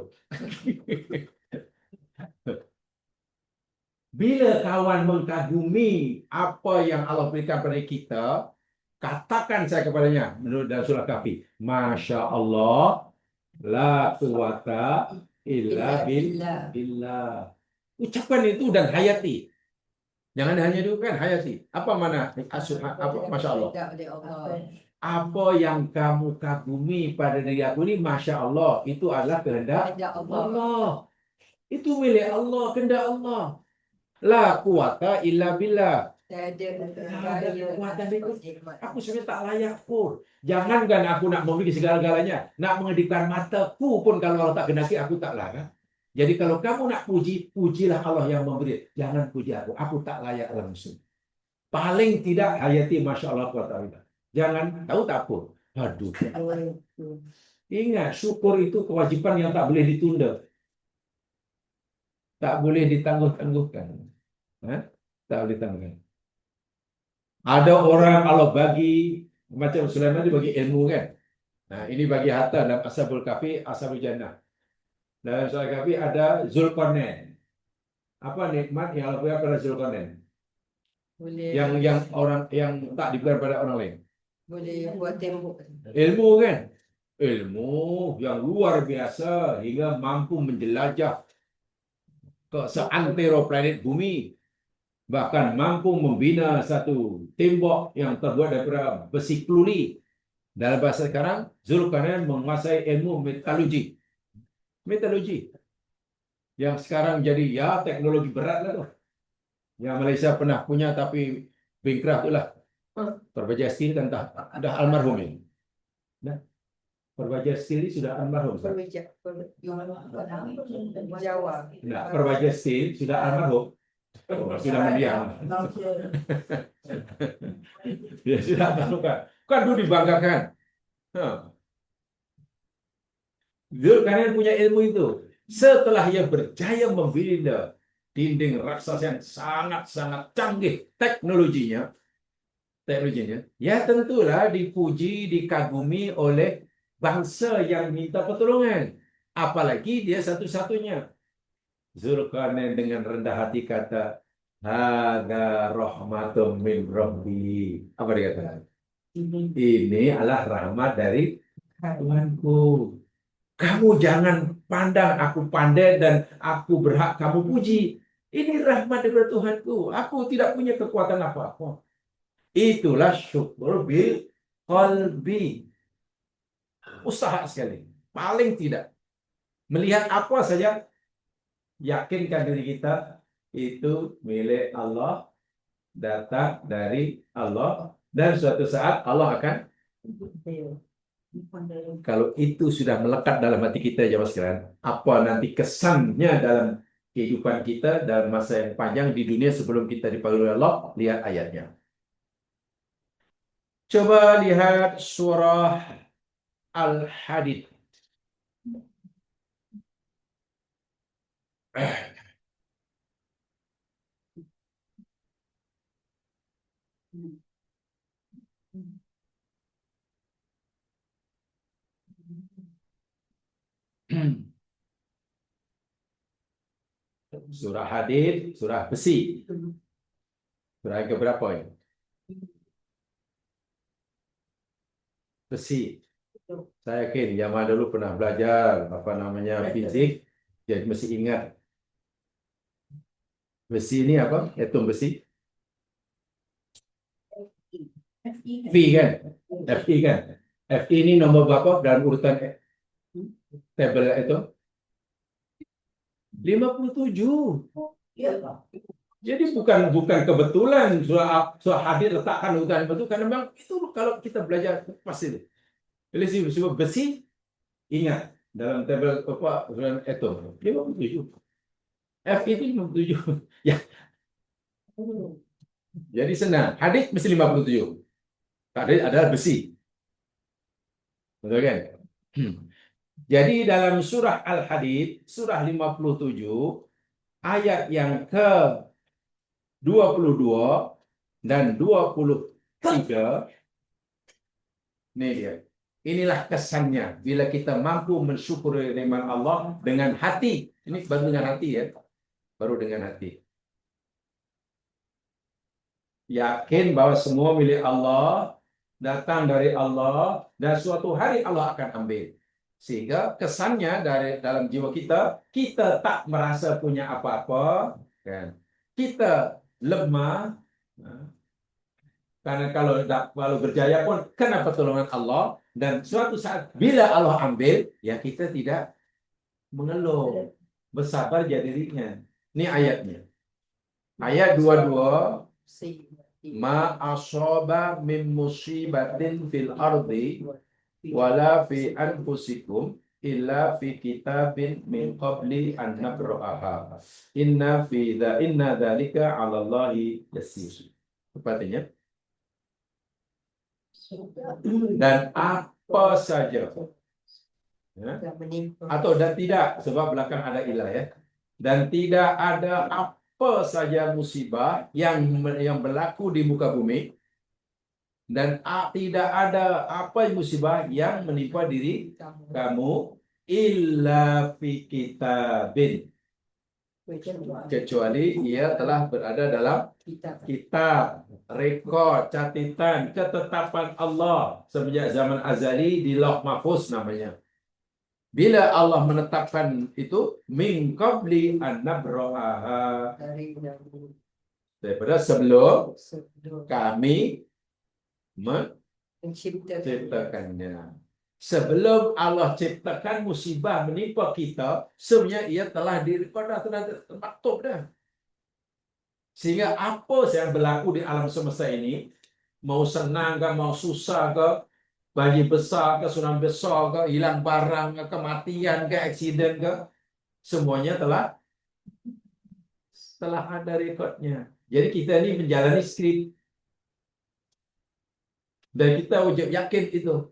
Bila kawan mengkagumi apa yang Allah berikan pada kita, katakan saya kepadanya menurut dalam surah Kahfi, Masya Allah, la quwata illa billah. Ucapan itu dan hayati. Jangan hanya dudukan, hayati. Apa mana? Apa, Masya Allah. Kehendak oleh Allah. Apa yang kamu kagumi pada diri aku ini, Masya Allah, itu adalah kehendak Kehendak Allah. Allah. Itu milik Allah, kehendak Allah. La quwata illa billah. Tiada Ada kekuatan itu. nikmat. Aku sebenarnya tak layak pun. Jangankan aku nak memiliki segala-galanya, nak mengedipkan mataku pun kalau Allah tak kenaki, aku tak layak. Jadi kalau kamu nak puji, pujilah Allah yang memberi. Jangan puji aku tak layak langsung. Paling tidak hayati Masya Allah wa ta'ala. Jangan, tahu tak pun. Aduh. Ingat, syukur itu kewajiban yang tak boleh ditunda. Tak boleh ditangguh-tangguhkan. Tak boleh ditangguhkan. Ada orang kalau bagi, macam Sulaiman itu bagi ilmu kan. Nah, ini bagi harta dalam Ashabul Kahfi, Ashabul Jannah. Dalam Ashabul Kahfi ada Zulkarnain. Apa nikmat yang Allah berikan pada Zulkarnain? Boleh Yang orang yang tak diberikan pada orang lain. boleh buat tembok. Ilmu kan? Ilmu yang luar biasa hingga mampu menjelajah ke seantero planet bumi. Bahkan mampu membina satu tembok yang terbuat daripada besi keluli. Dalam bahasa sekarang, Zulkarnain menguasai ilmu metalurgi. Metalurgi. Yang sekarang jadi ya teknologi berat lah tu. Yang Malaysia pernah punya tapi bankrupt tu lah. Perbaja Steel kan dah almarhum ini. Nah, Perbaja Steel ini sudah almarhum. Jawa. Nah, Perbaja Steel sudah almarhum. Sudah mendiam. Ya sudah almarhum. Kan dulu dibanggakan. Zulkarnain punya ilmu itu. Setelah ia berjaya membina dinding raksasa yang sangat-sangat canggih teknologinya, ya tentulah dipuji, dikagumi oleh bangsa yang minta pertolongan. Apalagi dia satu-satunya. Zulkarnain dengan rendah hati kata, "Hada rahmatum min Rabbi." Apa dia kata? Ini adalah rahmat dari Tuhanku. Kamu jangan pandang aku pandai dan aku berhak kamu puji. Ini rahmat dari Tuhanku. Aku tidak punya kekuatan apa-apa. Itulah syukur bil qalbi. Usaha sekali. Paling tidak. Melihat apa saja, yakinkan diri kita itu milik Allah, datang dari Allah, dan suatu saat Allah akan. Kalau itu sudah melekat dalam hati kita, jemaah sekalian, apa nanti kesannya dalam kehidupan kita dalam masa yang panjang di dunia sebelum kita dipanggil oleh Allah? Lihat ayatnya. Coba lihat surah Al-Hadid. Surah Hadid, surah besi. Surah yang keberapa ini? Besi. Saya yakin zaman dulu pernah belajar apa namanya fizik, jadi mesti ingat. Besi ini apa? Atom besi. Fi kan? Fi kan? Fi ini nomor berapa dalam urutan tabel itu? 57. Jadi bukan kebetulan surah Hadid letakkan urutan itu, karena memang itu kalau kita belajar pasti. Jadi sebab besi ingat dalam tabel apa urutan atom 57. F itu 57. Ya. Jadi senang. Hadid mesti 57. Hadid adalah besi. Betul kan? Jadi dalam surah Al-Hadid, surah 57, ayat yang ke-22 dan 23, ini dia. Inilah kesannya bila kita mampu mensyukuri nikmat Allah dengan hati. Ini baru dengan hati ya. Baru dengan hati. Yakin bahwa semua milik Allah, datang dari Allah, dan suatu hari Allah akan ambil. Sehingga kesannya dari dalam jiwa kita, kita tak merasa punya apa-apa, kan? Kita lemah, nah, karena kalau berjaya pun kena pertolongan Allah, dan suatu saat bila Allah ambil, ya kita tidak mengeluh, bersabar jadi dirinya. Ini ayatnya. Ayat 22, ma asaba min musibatin fil ardi wala fi anfusikum illa fi kitabin min qabli an nabra'aha. Inna dzalika 'ala Allahi yasir. Artinya, dan apa saja, ya, atau dan tidak, sebab belakang ada ilah, ya, dan tidak ada apa saja musibah yang berlaku di muka bumi, dan tidak ada apa musibah yang menimpa diri kamu illa fi kitabin, kecuali ia telah berada dalam kitab, rekod, catatan, ketetapan Allah semenjak zaman azali di Lauh Mahfuz namanya. Bila Allah menetapkan itu, min qabli an nabra'aha, daripada sebelum kami menciptakannya. Sebelum Allah ciptakan musibah menimpa kita, sebenarnya ia telah direkod dah, telah termaktub dah. Sehingga apa yang berlaku di alam semesta ini, mau senang ke, mau susah ke, banjir besar ke, tsunami besar ke, hilang barang ke, kematian ke, aksiden ke, semuanya telah ada rekodnya. Jadi kita ini menjalani skrip, dan kita wajib yakin itu.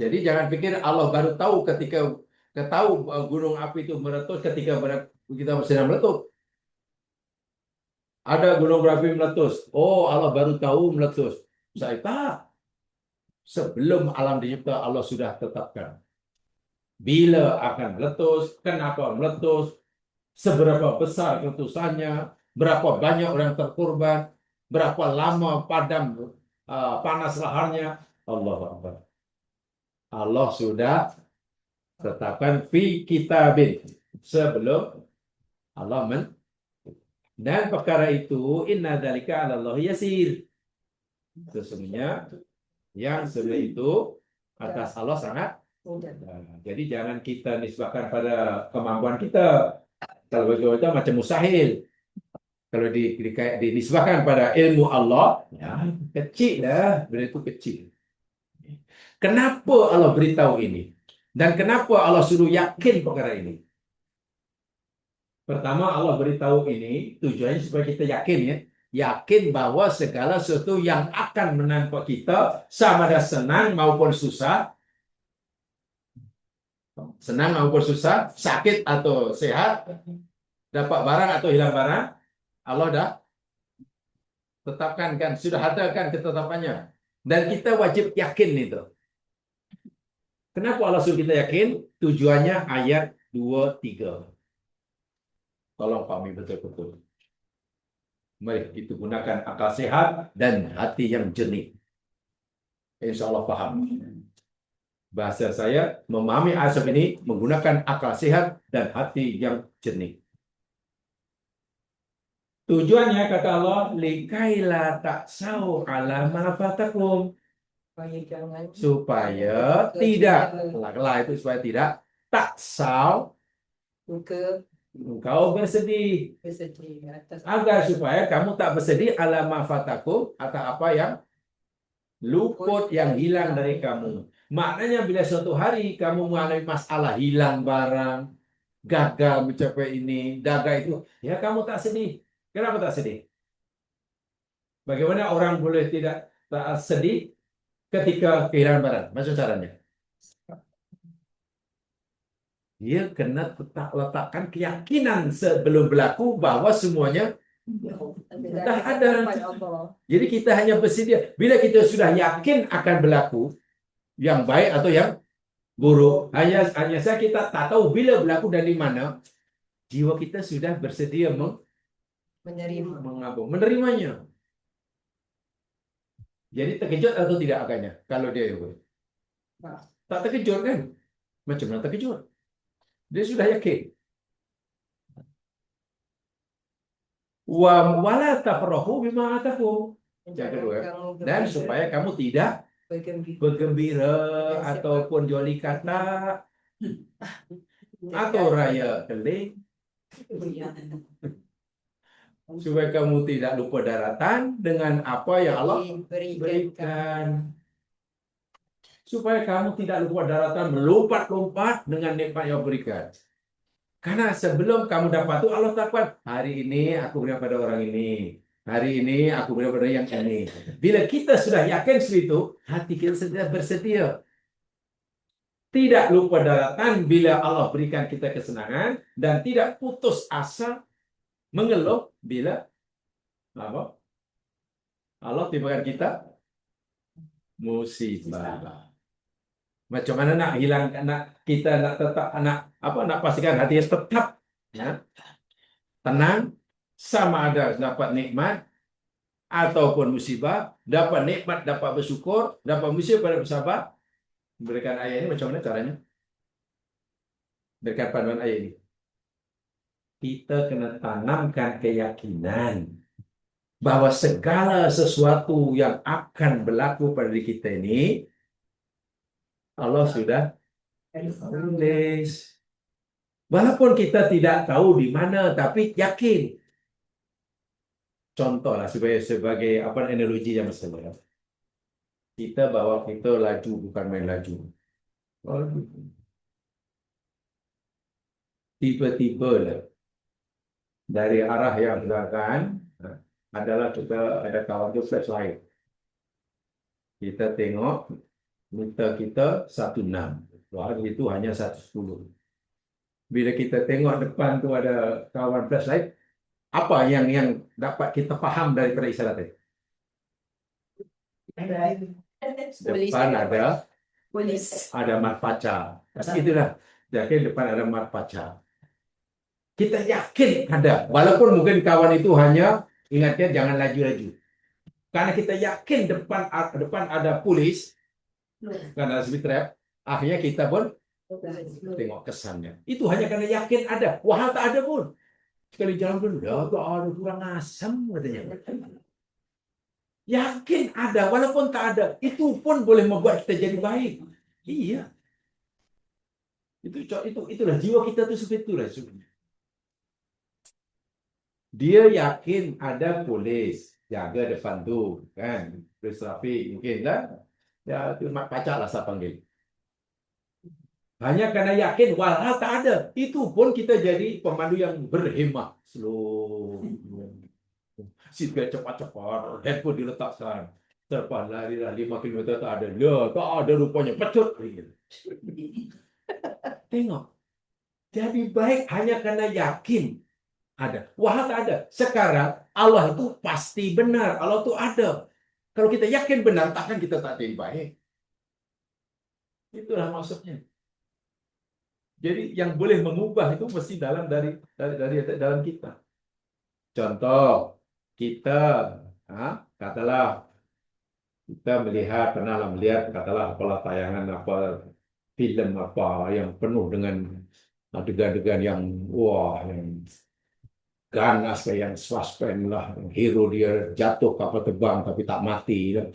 Jadi jangan pikir Allah baru tahu ketika gunung api itu meletus ketika kita sedang meletup. Ada gunung berapi meletus. Oh, Allah baru tahu meletus. Saya tak. Sebelum alam dicipta, Allah sudah tetapkan. Bila akan meletus, kenapa meletus, seberapa besar letusannya, berapa banyak orang terkorban, berapa lama padam panas laharnya. Allahu Akbar. Allah sudah tetapkan fi kitabin sebelum Allah dan perkara itu inna dzalika 'ala Allah yasir. Sesungguhnya yang sebenarnya itu atas Allah sangat mudah. Jadi jangan kita nisbahkan pada kemampuan kita. Kalau kita macam mustahil. Kalau dinisbahkan pada ilmu Allah, ya kecil dah, benda itu kecil. Kenapa Allah beritahu ini? Dan kenapa Allah suruh yakin perkara ini? Pertama, Allah beritahu ini tujuannya supaya kita yakin, ya. Yakin bahwa segala sesuatu yang akan menimpa kita, sama ada senang maupun susah, sakit atau sehat, dapat barang atau hilang barang, Allah dah tetapkan, kan, sudah ada kan ketetapannya. Dan kita wajib yakin itu. Kenapa Allah suruh kita yakin? Tujuannya ayat 2-3. Tolong pahami betul-betul. Mari kita gunakan akal sehat dan hati yang jernih. Insya Allah paham. Bahasa saya memahami ayat ini menggunakan akal sehat dan hati yang jernih. Tujuannya kata Allah, likaila taksau ala ma fatakum. Supaya tidak, itu supaya tidak taksau, engkau bersedih, agar supaya kamu tak bersedih ala ma fatakum, atau apa yang luput, yang hilang dari kamu. Maknanya bila suatu hari kamu mengalami masalah, hilang barang, gagal mencapai ini, gagal itu, ya kamu tak sedih. Kenapa tak sedih? Bagaimana orang boleh tak sedih ketika kehilangan barang? Maksud caranya? Dia kena letakkan keyakinan sebelum berlaku bahwa semuanya dah ada. Jadi kita hanya bersedia. Bila kita sudah yakin akan berlaku yang baik atau yang buruk, hanya saja kita tak tahu bila berlaku dan di mana, jiwa kita sudah bersedia menerimanya. Jadi terkejut atau tidak agaknya kalau dia tak terkejut, kan? Macam mana terkejut? Dia sudah yakin. wala tafrahu bima atakum. Yang kedua, dan supaya kamu tidak bergembira ataupun joli kata atau raya keling, supaya kamu tidak lupa daratan dengan apa yang Allah berikan. Supaya kamu tidak lupa daratan, melompat-lompat dengan nikmat yang berikan. Karena sebelum kamu dapat itu, Allah takkan, hari ini aku berikan pada orang ini, hari ini aku berikan pada yang ini. Bila kita sudah yakin seperti itu, hati kita sudah bersedia. Tidak lupa daratan bila Allah berikan kita kesenangan, dan tidak putus asa mengeluh bila apa? Allah timpakan kita musibah. Macam mana nak hilang, kita nak tetap nak pastikan hati tetap tenang, sama ada dapat nikmat ataupun musibah, dapat nikmat dapat bersyukur, dapat musibah dapat bersabar. Berikan ayat ini macam mana caranya? Berikan panduan ayat ini. Kita kena tanamkan keyakinan bahwa segala sesuatu yang akan berlaku pada diri kita ini Allah sudah tulis. Walaupun kita tidak tahu di mana, tapi yakin. Contohlah sebagai analogi yang bersama. Kita bawa kita laju, bukan main laju. Tiba-tiba lah dari arah yang belakang adalah kita ada kawan tu flashlight. Kita tengok meter kita 16. Hari itu hanya 110. Bila kita tengok depan tu ada kawan flashlight, apa yang dapat kita faham daripada isyarat tadi? Depan ada polis. Ada mat paca. Itulah. Jadi depan ada mat paca. Kita yakin ada. Walaupun mungkin kawan itu hanya ingatkan jangan laju-laju. Karena kita yakin depan ada polis, karena ada speed trap, akhirnya kita pun tengok kesannya. Itu hanya karena yakin ada. Wah, tak ada pun. Sekali jalan pun, tak ada, kurang asam katanya. Yakin ada, walaupun tak ada. Itu pun boleh membuat kita jadi baik. Iya. Itulah jiwa kita tuh seperti itulah sebenarnya. Dia yakin ada polis jaga depan tu, kan? Polis trafik mungkin lah. Ya, itu mak pacak lah saya panggil. Hanya karena yakin, walau tak ada. Itu pun kita jadi pemandu yang berhemah. Slow. Seatbelt cepat-cepat. Handphone diletakkan. Terpas lari 5 kilometer tak ada. Tak ada rupanya. Pecut. Tengok. Jadi baik hanya karena yakin ada. Wah, tak ada. Sekarang Allah itu pasti benar. Allah itu ada. Kalau kita yakin benar, takkan kita tak jadi baik. Itulah maksudnya. Jadi yang boleh mengubah itu mesti dalam kita. Contoh, kita katalah kita pernah melihat katalah apalah tayangan apa filem apa yang penuh dengan adegan-adegan yang yang ganas kayak yang suspense lah, hero dia jatuh kapal terbang tapi tak mati lah.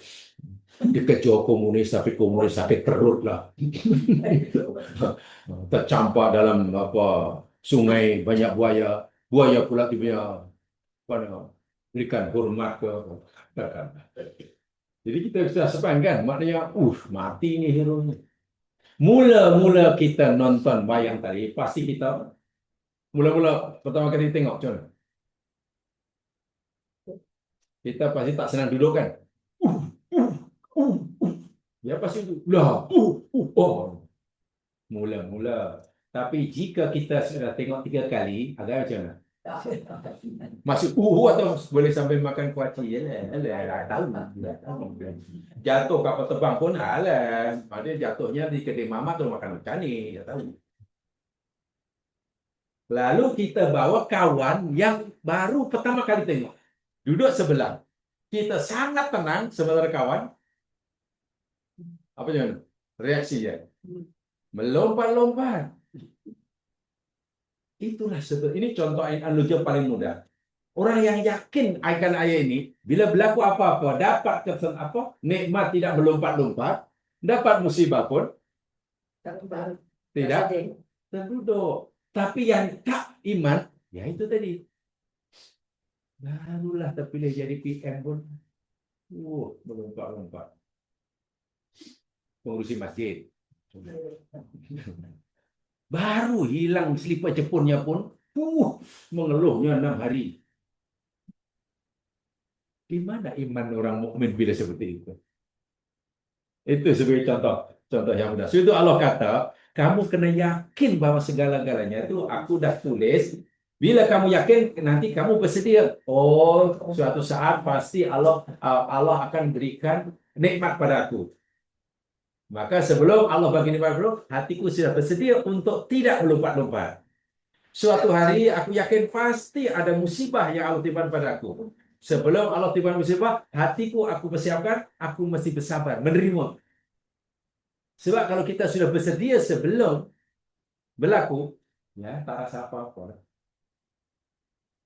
Dikejar komunis tapi komunis sakit perut lah. Tercampak dalam sungai banyak buaya pula dia berikan hormat ke. Jadi kita sudah sepan kan, maknanya mati ni hero ni. Mula-mula kita nonton wayang tadi, pasti kita mula-mula pertama kali tengok macam mana? Kita pasti tak senang duduk kan? Ya pasti mula-mula. Tapi jika kita sudah tengok 3 kali, agak macam mana? Masih atau boleh sampai makan kuaci je lah. Tahu. Jatuh kapal terbang pun dia jatuhnya di kedai mama tu makan macam ni, tahu. Lalu kita bawa kawan yang baru pertama kali tengok. Duduk sebelah. Kita sangat tenang sementara kawan. Apa yang reaksinya? Melompat-lompat. Itulah sebetulnya. Ini contoh analogi yang paling mudah. Orang yang yakin akan ayat ini, bila berlaku apa-apa, dapat nikmat tidak melompat-lompat, dapat musibah pun tidak terduduk. Tapi yang tak iman, ya itu tadi. Barulah terpilih jadi PM pun, melompat-lompat. Pengurusi masjid. Baru hilang selipar Jepunnya pun, mengeluhnya 6 hari. Di mana iman orang mukmin bila seperti itu? Itu sebagai contoh yang mudah. Itu Allah kata, kamu kena yakin bahwa segala-galanya itu aku dah tulis. Bila kamu yakin, nanti kamu bersedia. Oh, suatu saat pasti Allah akan berikan nikmat padaku. Maka sebelum Allah bagi nikmat dulu, hatiku sudah bersedia untuk tidak melompat-lompat. Suatu hari aku yakin pasti ada musibah yang Allah timbang padaku. Sebelum Allah timbang musibah, hatiku aku persiapkan, aku mesti bersabar, menerima. Sebab kalau kita sudah bersedia sebelum berlaku, ya tak rasa apa-apa.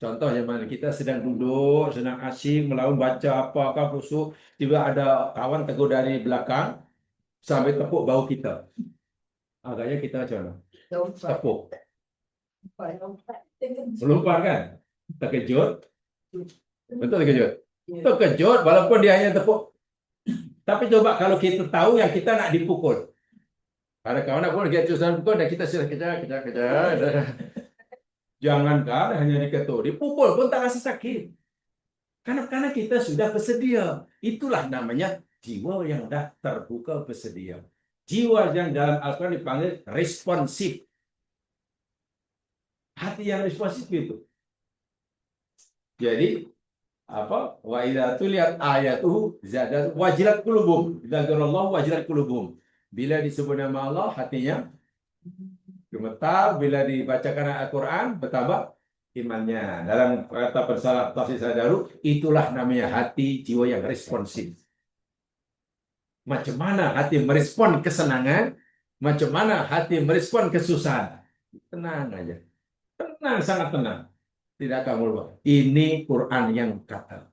Contoh yang mana kita sedang duduk, sedang asyik melawan baca apakah busuk, tiba ada kawan tegur dari belakang sampai tepuk bau kita. Agaknya kita macam mana? Tepuk. Melompat kan? Terkejut. Betul terkejut. Terkejut walaupun dia hanya tepuk. Tapi coba kalau kita tahu yang kita nak dipukul. Ada kawan nak pun kita sudah pukul dan kita sudah kejar. Jangankan hanya diketuk, dipukul pun tak rasa sakit. Karena kita sudah bersedia. Itulah namanya jiwa yang dah terbuka bersedia. Jiwa yang dalam Al-Quran dipanggil responsif. Hati yang responsif itu. Jadi wa idza tuliyat ayatuhu zadat wajilat qulubum. Dzakirallahu wajilat qulubum. Bila disebut nama Allah, hatinya gemetar. Bila dibacakan Al-Quran, bertambah imannya. Dalam kata pensalah tafsir Sadaru, itulah namanya hati jiwa yang responsif. Macam mana hati merespon kesenangan, macam mana hati merespon kesusahan. Tenang aja. Tenang, sangat tenang. Tidak akan berubah. Ini Quran yang kata.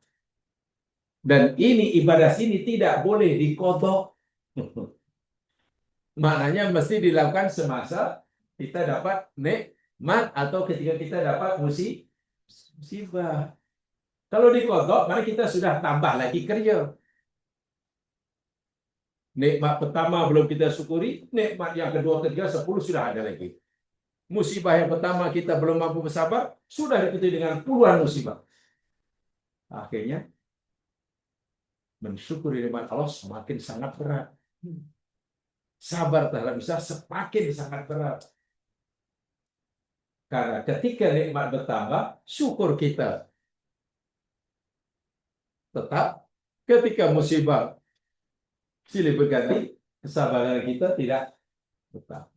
Dan ini ibadah sini tidak boleh dikodok. Maknanya mesti dilakukan semasa kita dapat nikmat atau ketika kita dapat musibah. Kalau dikodok, maka kita sudah tambah lagi kerja. Nikmat pertama belum kita syukuri, nikmat yang kedua, ketiga, 10 sudah ada lagi. Musibah yang pertama kita belum mampu bersabar, sudah diikuti dengan puluhan musibah. Akhirnya, mensyukuri nikmat Allah semakin sangat berat. Sabar terhadap usaha semakin sangat berat. Karena ketika nikmat bertambah, syukur kita tetap. Ketika musibah silih berganti, kesabaran kita tidak tetap.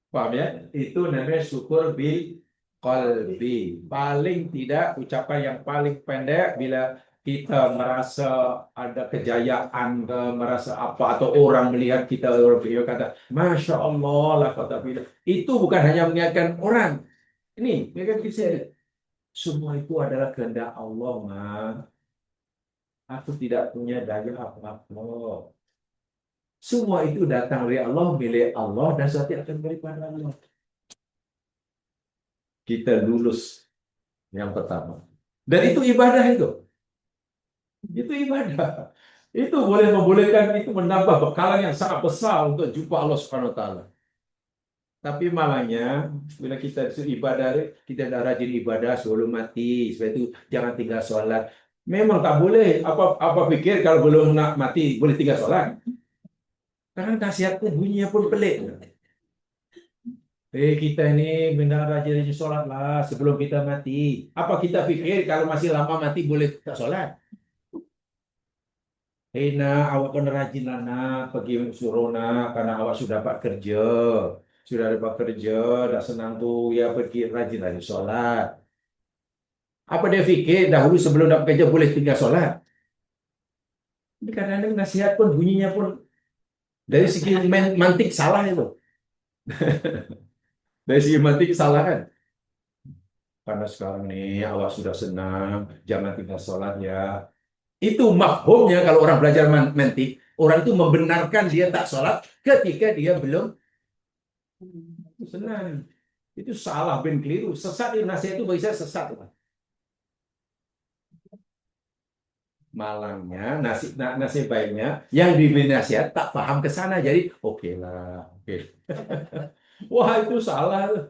Paham ya? Itu namanya syukur bil qalbi. Paling tidak ucapan yang paling pendek bila kita merasa ada kejayaan, merasa apa, atau orang melihat kita, orang kata, Masya Allah lah kata bila. Itu bukan hanya mengingatkan orang. Ini, mengingatkan kita. Semua itu adalah kehendak Allah, Ma. Aku tidak punya daya apa-apa. Semua itu datang dari Allah, milik Allah, dan sesuatu akan daripada Allah. Kita lulus yang pertama. Dan itu ibadah itu. Itu ibadah. Itu boleh membolehkan, itu menambah bekalan yang sangat besar untuk jumpa Allah Subhanahu wa taala. Tapi malangnya bila kita ibadah, kita dah rajin ibadah sebelum mati. Sebab itu jangan tinggal solat. Memang tak boleh. Apa fikir kalau belum nak mati boleh tinggal solat? Karena nasihat pun bunyinya pun pelik. Kita ini benar rajin-rajin solat lah sebelum kita mati. Apa kita fikir kalau masih lama mati boleh tak solat? Nak, awak kena rajin lah nak, pergi suruh nak, karena awak sudah dapat kerja. Sudah dapat kerja, dah senang tu, ya pergi rajin solat. Apa dia fikir dahulu sebelum dapat kerja boleh tinggal solat? Ini kadang-kadang nasihat pun bunyinya pun dari segi mantik salah itu. Dari segi mantik salah kan? karena sekarang nih awak sudah senang, jangan tinggal sholat ya. Itu mafhumnya kalau orang belajar mantik, orang itu membenarkan dia tak sholat ketika dia belum senang. Itu salah ben keliru. Sesat itu nasihat itu bagi saya sesat. Malangnya, nasib baiknya yang diberi nasihat tak paham ke sana. Jadi oke lah, oke. Wah itu salah.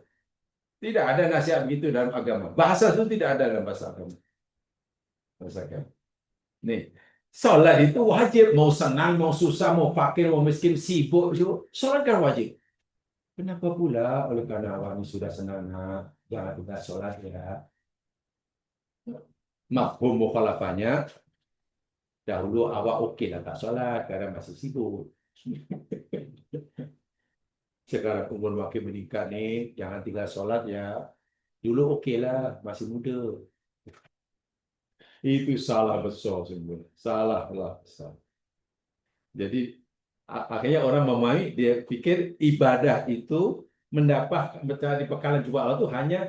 Tidak ada nasihat begitu dalam agama. Bahasa itu tidak ada dalam bahasa agama. Bahasa agama. Nih, sholat itu wajib. Mau senang, mau susah, mau fakir, mau miskin, sibuk, sholat kan wajib. Kenapa pula oleh karena awak ini sudah senang, jangan kita sholat ya. Mafhum mukhalafahnya, dahulu awak oke lah tak sholat karena masih sibuk. Sekarang umur makin meningkat nih, jangan tinggal sholat ya. Dulu oke lah, masih muda. Itu salah besar sebenarnya. Salah besar. Jadi akhirnya orang memahami, dia pikir ibadah itu mendapat mencari bekalan jumpa Allah itu hanya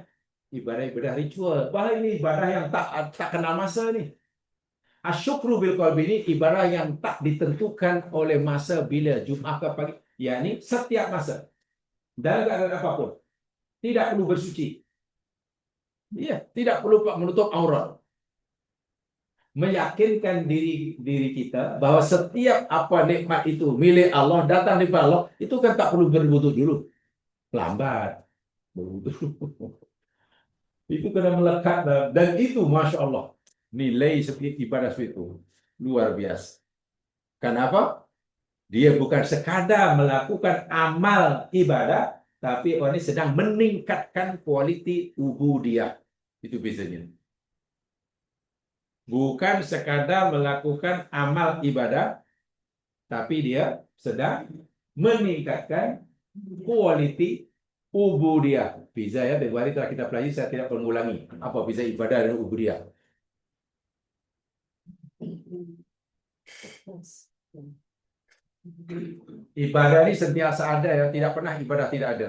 ibadah-ibadah ritual. Bahwa ini ibadah yang tak kenal masa nih. Asyukru bil qalbi ini ibadah yang tak ditentukan oleh masa bila Jumat ke pagi, yakni setiap masa dalam keadaan apapun. Tidak perlu bersuci. Iya, tidak perlu menutup aurat. Meyakinkan diri kita bahwa setiap apa nikmat itu milik Allah, datang dari Allah, itu kan tak perlu berwudu dulu. Lambat berwudu. Itu kena melekat dan itu Masya Allah nilai seperti ibadah itu luar biasa. Kenapa? Dia bukan sekadar melakukan amal ibadah, tapi orang ini sedang meningkatkan kualiti ubudiyah. Itu biasanya. Bukan sekadar melakukan amal ibadah, tapi dia sedang meningkatkan kualiti ubudiyah. Bisa ya, beberapa hari telah kita pelajari, saya tidak mengulangi. Apa bisa ibadah dan ubudiyah? Ibadah ini sentiasa ada ya, tidak pernah ibadah tidak ada.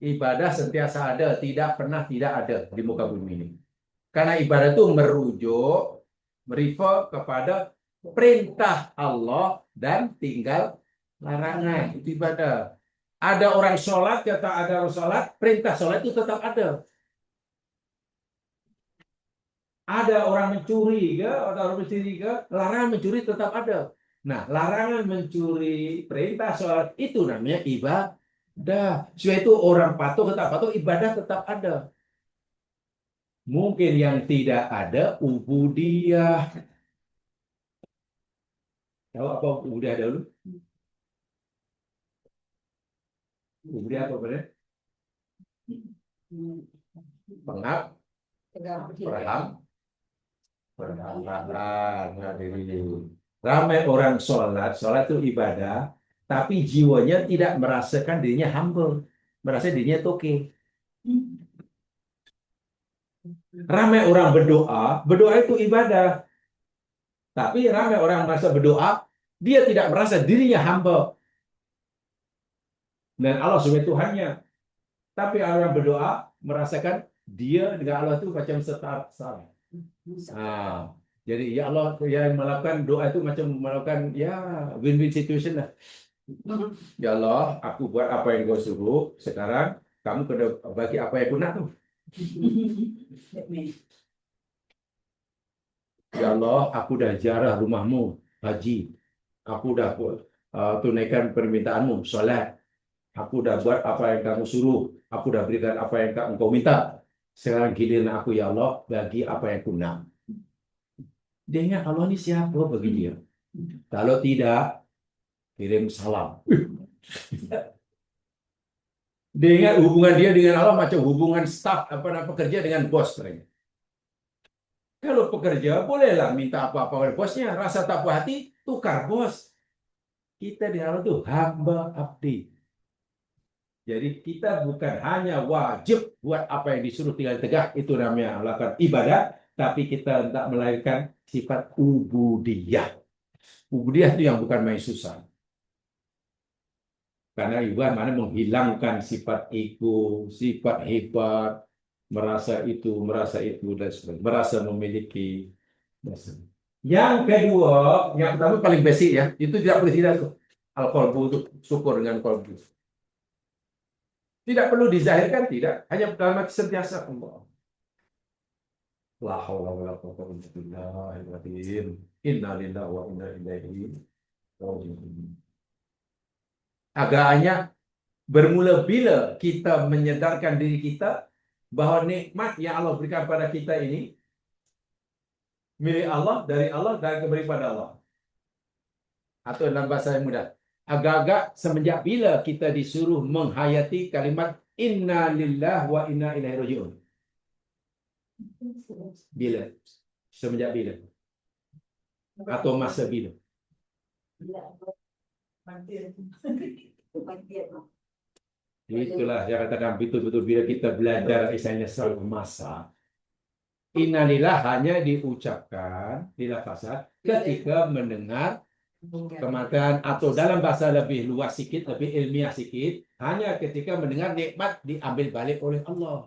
Ibadah sentiasa ada, tidak pernah tidak ada di muka bumi ini. Karena ibadah itu merujuk, merefer kepada perintah Allah dan tinggal larangan. Itu ibadah. Ada orang sholat, kata ada orang sholat, perintah sholat itu tetap ada. Ada orang mencuri ada orang mencuri larangan mencuri tetap ada. Nah, larangan mencuri, perintah sholat itu namanya ibadah. Sebab itu orang patuh tetap patuh, ibadah tetap ada. Mungkin yang tidak ada ubudiyah. Tahu apa ubudiyah dulu? Ubudiyah apa benar? Pengabdian diri. Ramai orang sholat itu ibadah, tapi jiwanya tidak merasakan dirinya humble, merasa dirinya toke. Ramai orang berdoa itu ibadah, tapi ramai orang merasa berdoa, dia tidak merasa dirinya humble. Dan Allah sebagai Tuhannya. Tapi orang berdoa merasakan dia dengan Allah itu macam setara. Jadi ya Allah yang melakukan doa itu macam melakukan ya win-win situation lah. Ya Allah, aku buat apa yang kau suruh. Sekarang kamu kena bagi apa yang aku nak tu. Ya Allah, aku dah ziarah rumahmu, haji. Aku dah tunaikan permintaanmu, solat. Aku dah buat apa yang kamu suruh. Aku dah berikan apa yang engkau minta. Sekarang giliran aku ya Allah bagi apa yang aku nak. Dia ingat Allah ni siapa bagi dia. Kalau tidak, kirim salam. Dia ingat hubungan dia dengan Allah macam hubungan staf pekerja dengan bos. Kalau pekerja bolehlah minta apa-apa oleh bosnya. Rasa tak puas hati, tukar bos. Kita dengan Allah itu hamba abdi. Jadi kita bukan hanya wajib buat apa yang disuruh tinggal tegak, itu namanya melakukan ibadah, tapi kita hendak melahirkan sifat ubudiyah. Ubudiyah itu yang bukan main susah. Karena Iwan mana menghilangkan sifat ego, sifat hebat, merasa itu dan sebagainya, merasa memiliki. Yang kedua, yang pertama paling basic ya, itu tidak boleh tidak tuh. Al-qalbu itu syukur dengan qalbu. Tidak perlu dizahirkan, tidak. Hanya kalimat sentiasa Allah. La haula wala quwwata illa billahil azim. Inna lillahi wa inna ilaihi raji'un. Agaknya bermula bila kita menyedarkan diri kita bahwa nikmat yang Allah berikan pada kita ini milik Allah, dari Allah, dan kembali pada Allah. Atau dalam bahasa yang mudah, agak-agak semenjak bila kita disuruh menghayati kalimat inna lillahi wa inna ilaihi raji'un. Bila? Semenjak bila? Atau masa bila? Itulah saya katakan betul-betul bila kita belajar misalnya soal masa, innalillah hanya diucapkan di lafazan ketika mendengar kematian, atau dalam bahasa lebih luas sikit, lebih ilmiah sikit, hanya ketika mendengar nikmat diambil balik oleh Allah.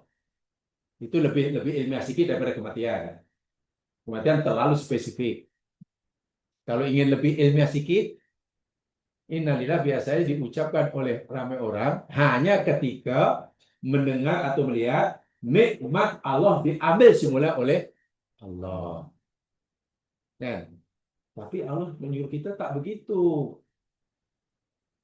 Itu lebih ilmiah sikit daripada kematian. Kematian terlalu spesifik. Kalau ingin lebih ilmiah sikit, innalillah biasanya diucapkan oleh ramai orang hanya ketika mendengar atau melihat nikmat Allah diambil semula oleh Allah. Dan tapi Allah menyuruh kita tak begitu.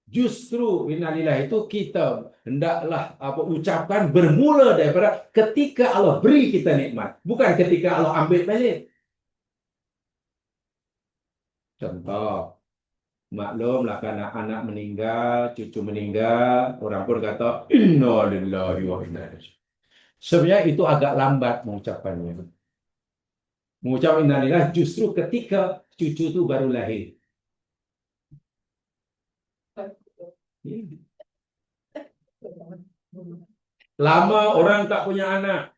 Justru innalillah itu kita hendaklah ucapkan bermula daripada ketika Allah beri kita nikmat, bukan ketika Allah ambil balik. Contoh, maklumlah karena anak meninggal, cucu meninggal, orang pun kata inna lillahi wa inna ilaihi raji'un. Sebenarnya itu agak lambat mengucapkannya. Mengucap innalillah justru ketika cucu itu baru lahir. Lama orang tak punya anak,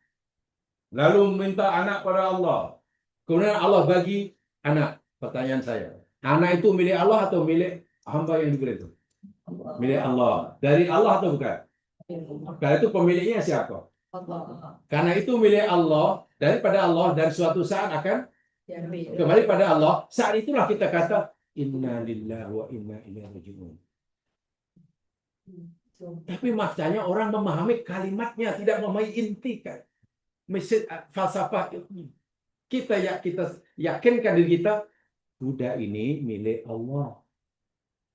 lalu minta anak pada Allah. Kemudian Allah bagi anak. Pertanyaan saya, anak itu milik Allah atau milik hamba yang diberi itu? Milik Allah. Dari Allah atau bukan? Karena itu pemiliknya siapa? Karena itu milik Allah, daripada Allah, dan suatu saat akan kembali pada Allah. Saat itulah kita kata inna lillahi wa inna ilaihi raji'un. Tapi maksudnya orang memahami kalimatnya, tidak memahami inti kan. Falsafah itu. Kita yakinkan diri kita, budak ini milik Allah.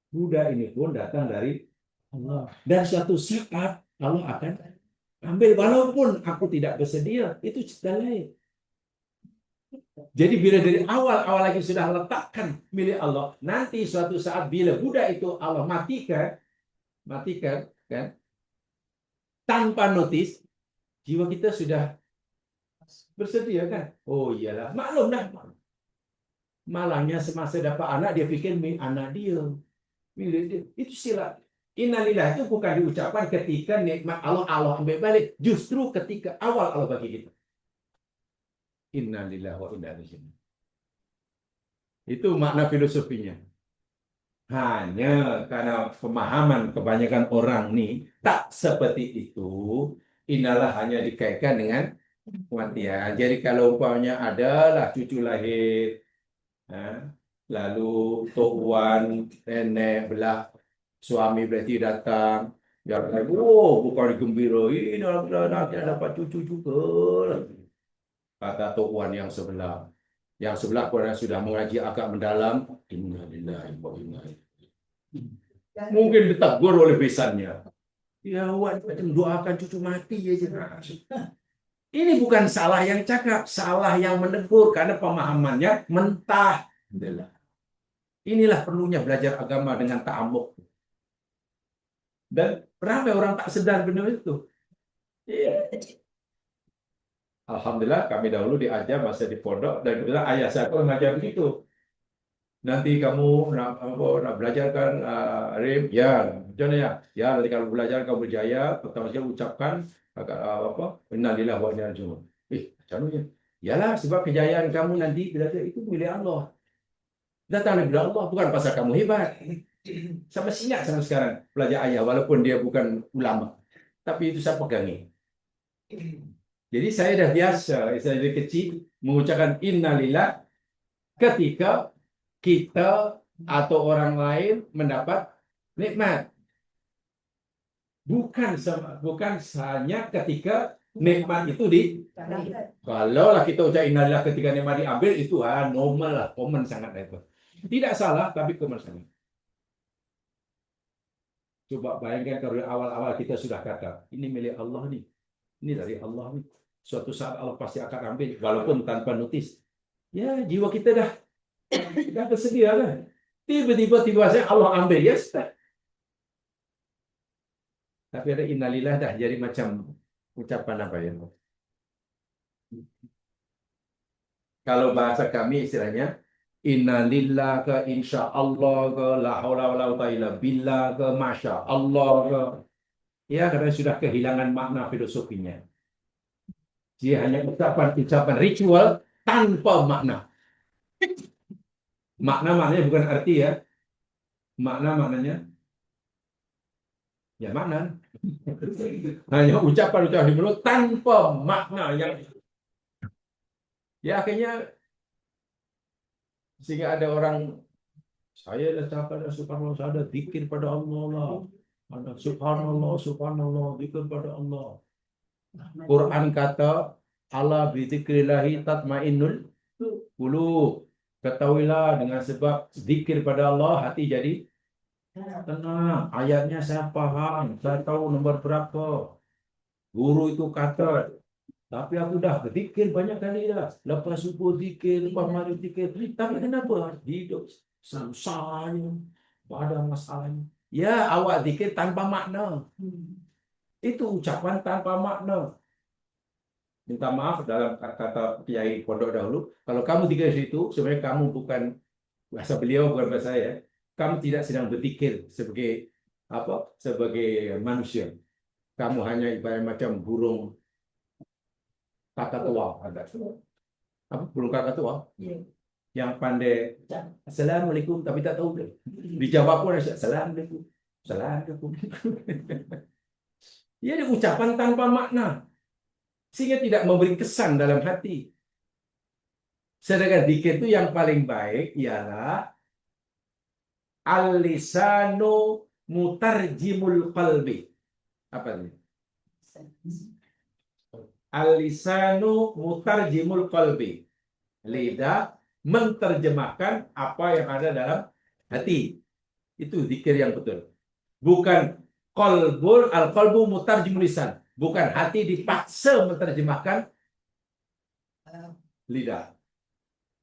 Budak ini pun datang dari Allah. Dan suatu saat Allah akan ambil, walaupun aku tidak bersedia. Itu cerita lain. Jadi bila dari awal lagi sudah letakkan milik Allah, nanti suatu saat bila budak itu Allah matikan kan, tanpa notis, jiwa kita sudah bersedia kan. Oh iyalah, maklum dah. Malahnya semasa dapat anak dia fikir anak dia, milik dia. Itu silap. Innalillah itu bukan diucapkan ketika nikmat Allah ambil balik, justru ketika awal Allah bagi kita. Innalillah wa inna ilaihi raji'un. Itu makna filosofinya. Hanya karena pemahaman kebanyakan orang nih tak seperti itu, inalah hanya dikaitkan dengan kematian. Jadi kalau umpamanya adalah cucu lahir, lalu tok wan, nenek belah suami berarti datang, ya bukan gembira, ini anaknya dapat cucu juga. Kata tok wan yang sebelah. Yang sebelah orang sudah mengaji agak mendalam, innalillahi wa inna ilaihi. Mungkin ditegur oleh besannya. Ya, Wan, doakan cucu mati aja. Ini bukan salah yang cakap, salah yang menegur karena pemahamannya mentah. Inilah perlunya belajar agama dengan ta'amuk. Dan ramai orang tak sedar benar itu. Alhamdulillah kami dahulu diajar masa di pondok, dan bilang ayah saya pun mengajar begitu. Nanti kamu nak belajarkan Rim, ya, macam ya? Ya, nanti kalau belajar kamu berjaya, pertama sekali ucapkan innalillahi wa inna ilaihi raji'un. Macam mana? Yalah, sebab kejayaan kamu nanti belajar itu milik Allah. Datang dari Allah, bukan pasal kamu hebat. Sama ingat sampai sekarang belajar ayah walaupun dia bukan ulama. Tapi itu saya pegangi. Jadi saya dah biasa saya dari kecil mengucapkan innalillah ketika kita atau orang lain mendapat nikmat. Bukan hanya ketika nikmat itu di kalau lah kita ucap innalillah ketika nikmat diambil itu normal lah, common sangat itu. Tidak salah tapi common sangat. Coba bayangkan kalau awal-awal kita sudah kata ini milik Allah nih, ini dari Allah nih. Suatu saat Allah pasti akan ambil walaupun tanpa notis. Ya jiwa kita dah bersedia kan. Tiba-tiba saya Allah ambil ya sudah. Tapi ada innalillah dah jadi macam ucapan apa ya? Kalau bahasa kami istilahnya innalillah ke insya Allah ke la haula wala quwwata illa billah ke masya Allah ke ya karena sudah kehilangan makna filosofinya. Dia hanya ucapan ritual tanpa makna. Maknanya bukan arti ya. Maknanya ya makna. Hanya ucapan di mulut tanpa makna yang ya akhirnya sehingga ada orang saya dah cakap dah subhanallah saya ada zikir pada Allah lah. Ada subhanallah zikir pada Allah. Quran kata ala bizikrillahi tatmainnul qulub. Ketahuilah dengan sebab zikir pada Allah hati jadi tenang. Ayatnya saya paham, saya tahu nomor berapa. Guru itu kata, tapi aku dah zikir banyak kali dah. Lepas subuh zikir, lepas maghrib zikir. Tapi kenapa hidup susahnya, ada masalahnya. Ya, awak zikir tanpa makna. Itu ucapan tanpa makna. Minta maaf dalam kata Kiai Pondok dahulu, kalau kamu zikir situ, sebenarnya kamu bukan bahasa beliau bukan bahasa saya. Kamu tidak sedang berpikir sebagai apa? Sebagai manusia. Kamu hanya ibarat macam burung kakak tua ada. Apa burung kakak tua? Yang pandai assalamualaikum tapi tak tahu dia. Dijawab pun assalamualaikum. Assalamualaikum. Ia ada ucapan tanpa makna. Sehingga tidak memberi kesan dalam hati. Sedangkan zikir itu yang paling baik ialah al-lisanu mutarjimul qalbi. Apa ini? Al-lisanu mutarjimul qalbi. Lidah menterjemahkan apa yang ada dalam hati. Itu zikir yang betul. Bukan al-qalbu mutarjimul lisan. Bukan hati dipaksa menterjemahkan lidah.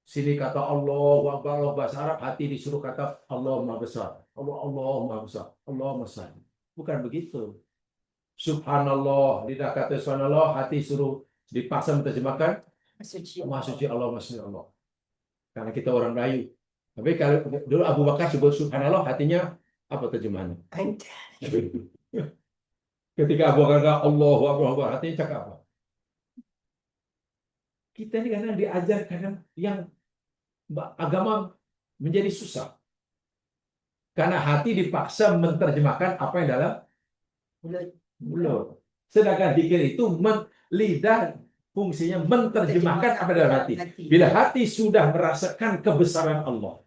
Sini kata Allah, Allah bahasa Arab, hati disuruh kata Allah Maha Besar. Allah Maha Besar. Allah Maha Besar. Bukan begitu. Subhanallah, lidah kata subhanallah, hati suruh dipaksa menterjemahkan Maha Suci Allah, Maha Suci Allah. Karena kita orang Melayu. Tapi kalau dulu Abu Bakar sebut subhanallah, hatinya apa terjemahannya? Ketika Abu Bakar kata Allahu Akbar, hatinya cakap apa? Kita ini kadang diajar kadang yang agama menjadi susah. Karena hati dipaksa menterjemahkan apa yang dalam mulut. Sedangkan zikir itu lidah fungsinya menterjemahkan apa dalam hati. Bila hati sudah merasakan kebesaran Allah.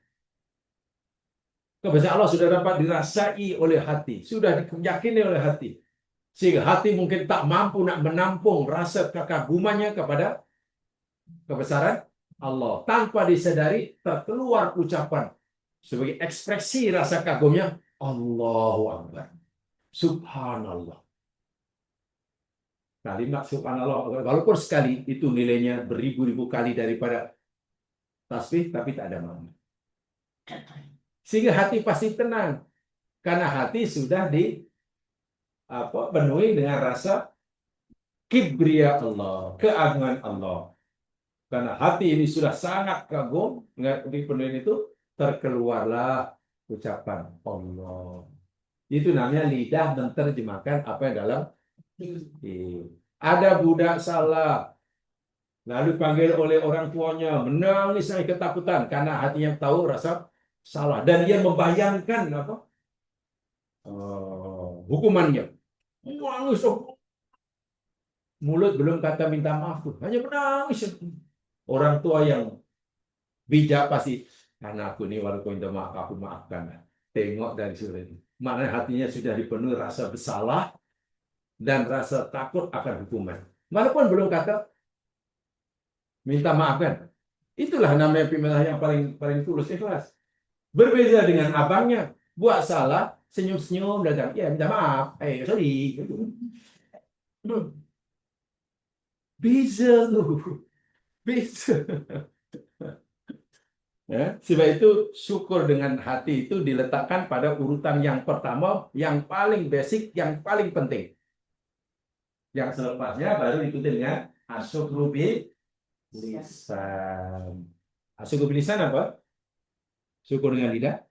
Kebesaran Allah sudah dapat dirasai oleh hati. Sudah diyakini oleh hati. Sehingga hati mungkin tak mampu nak menampung rasa kekagumannya kepada kebesaran Allah. Tanpa disadari terkeluar ucapan sebagai ekspresi rasa kagumnya Allahu Akbar. Subhanallah. Kalimat subhanallah walaupun sekali itu nilainya beribu-ribu kali daripada tasbih tapi tak ada makna. Sehingga hati pasti tenang karena hati sudah penuhi dengan rasa kibria Allah, keagungan Allah. Karena hati ini sudah sangat kagum dengan dipenuhi itu, terkeluarlah ucapan Allah. Itu namanya lidah menerjemahkan apa yang dalam ada budak salah, lalu panggil oleh orang tuanya, menangis ketakutan karena hatinya tahu rasa salah dan dia membayangkan apa hukumannya. Menangis, mulut belum kata minta maaf tuh, hanya menangis. Orang tua yang bijak pasti, anakku ini walaupun minta maaf aku maafkan. Tengok dari sudut ini, mana hatinya sudah dipenuhi rasa bersalah dan rasa takut akan hukuman. Walaupun belum kata minta maaf kan. Itulah namanya pemimpin yang paling paling tulus ikhlas. Berbeda dengan abangnya, buat salah, senyum-senyum datang, ya minta maaf, sorry. Bisa tuh, bisa. Ya, sebab itu syukur dengan hati itu diletakkan pada urutan yang pertama, yang paling basic, yang paling penting. Yang selepasnya baru ikuti dengan asyukru bil lisan. Asyukru bil lisan apa? Syukur dengan lidah.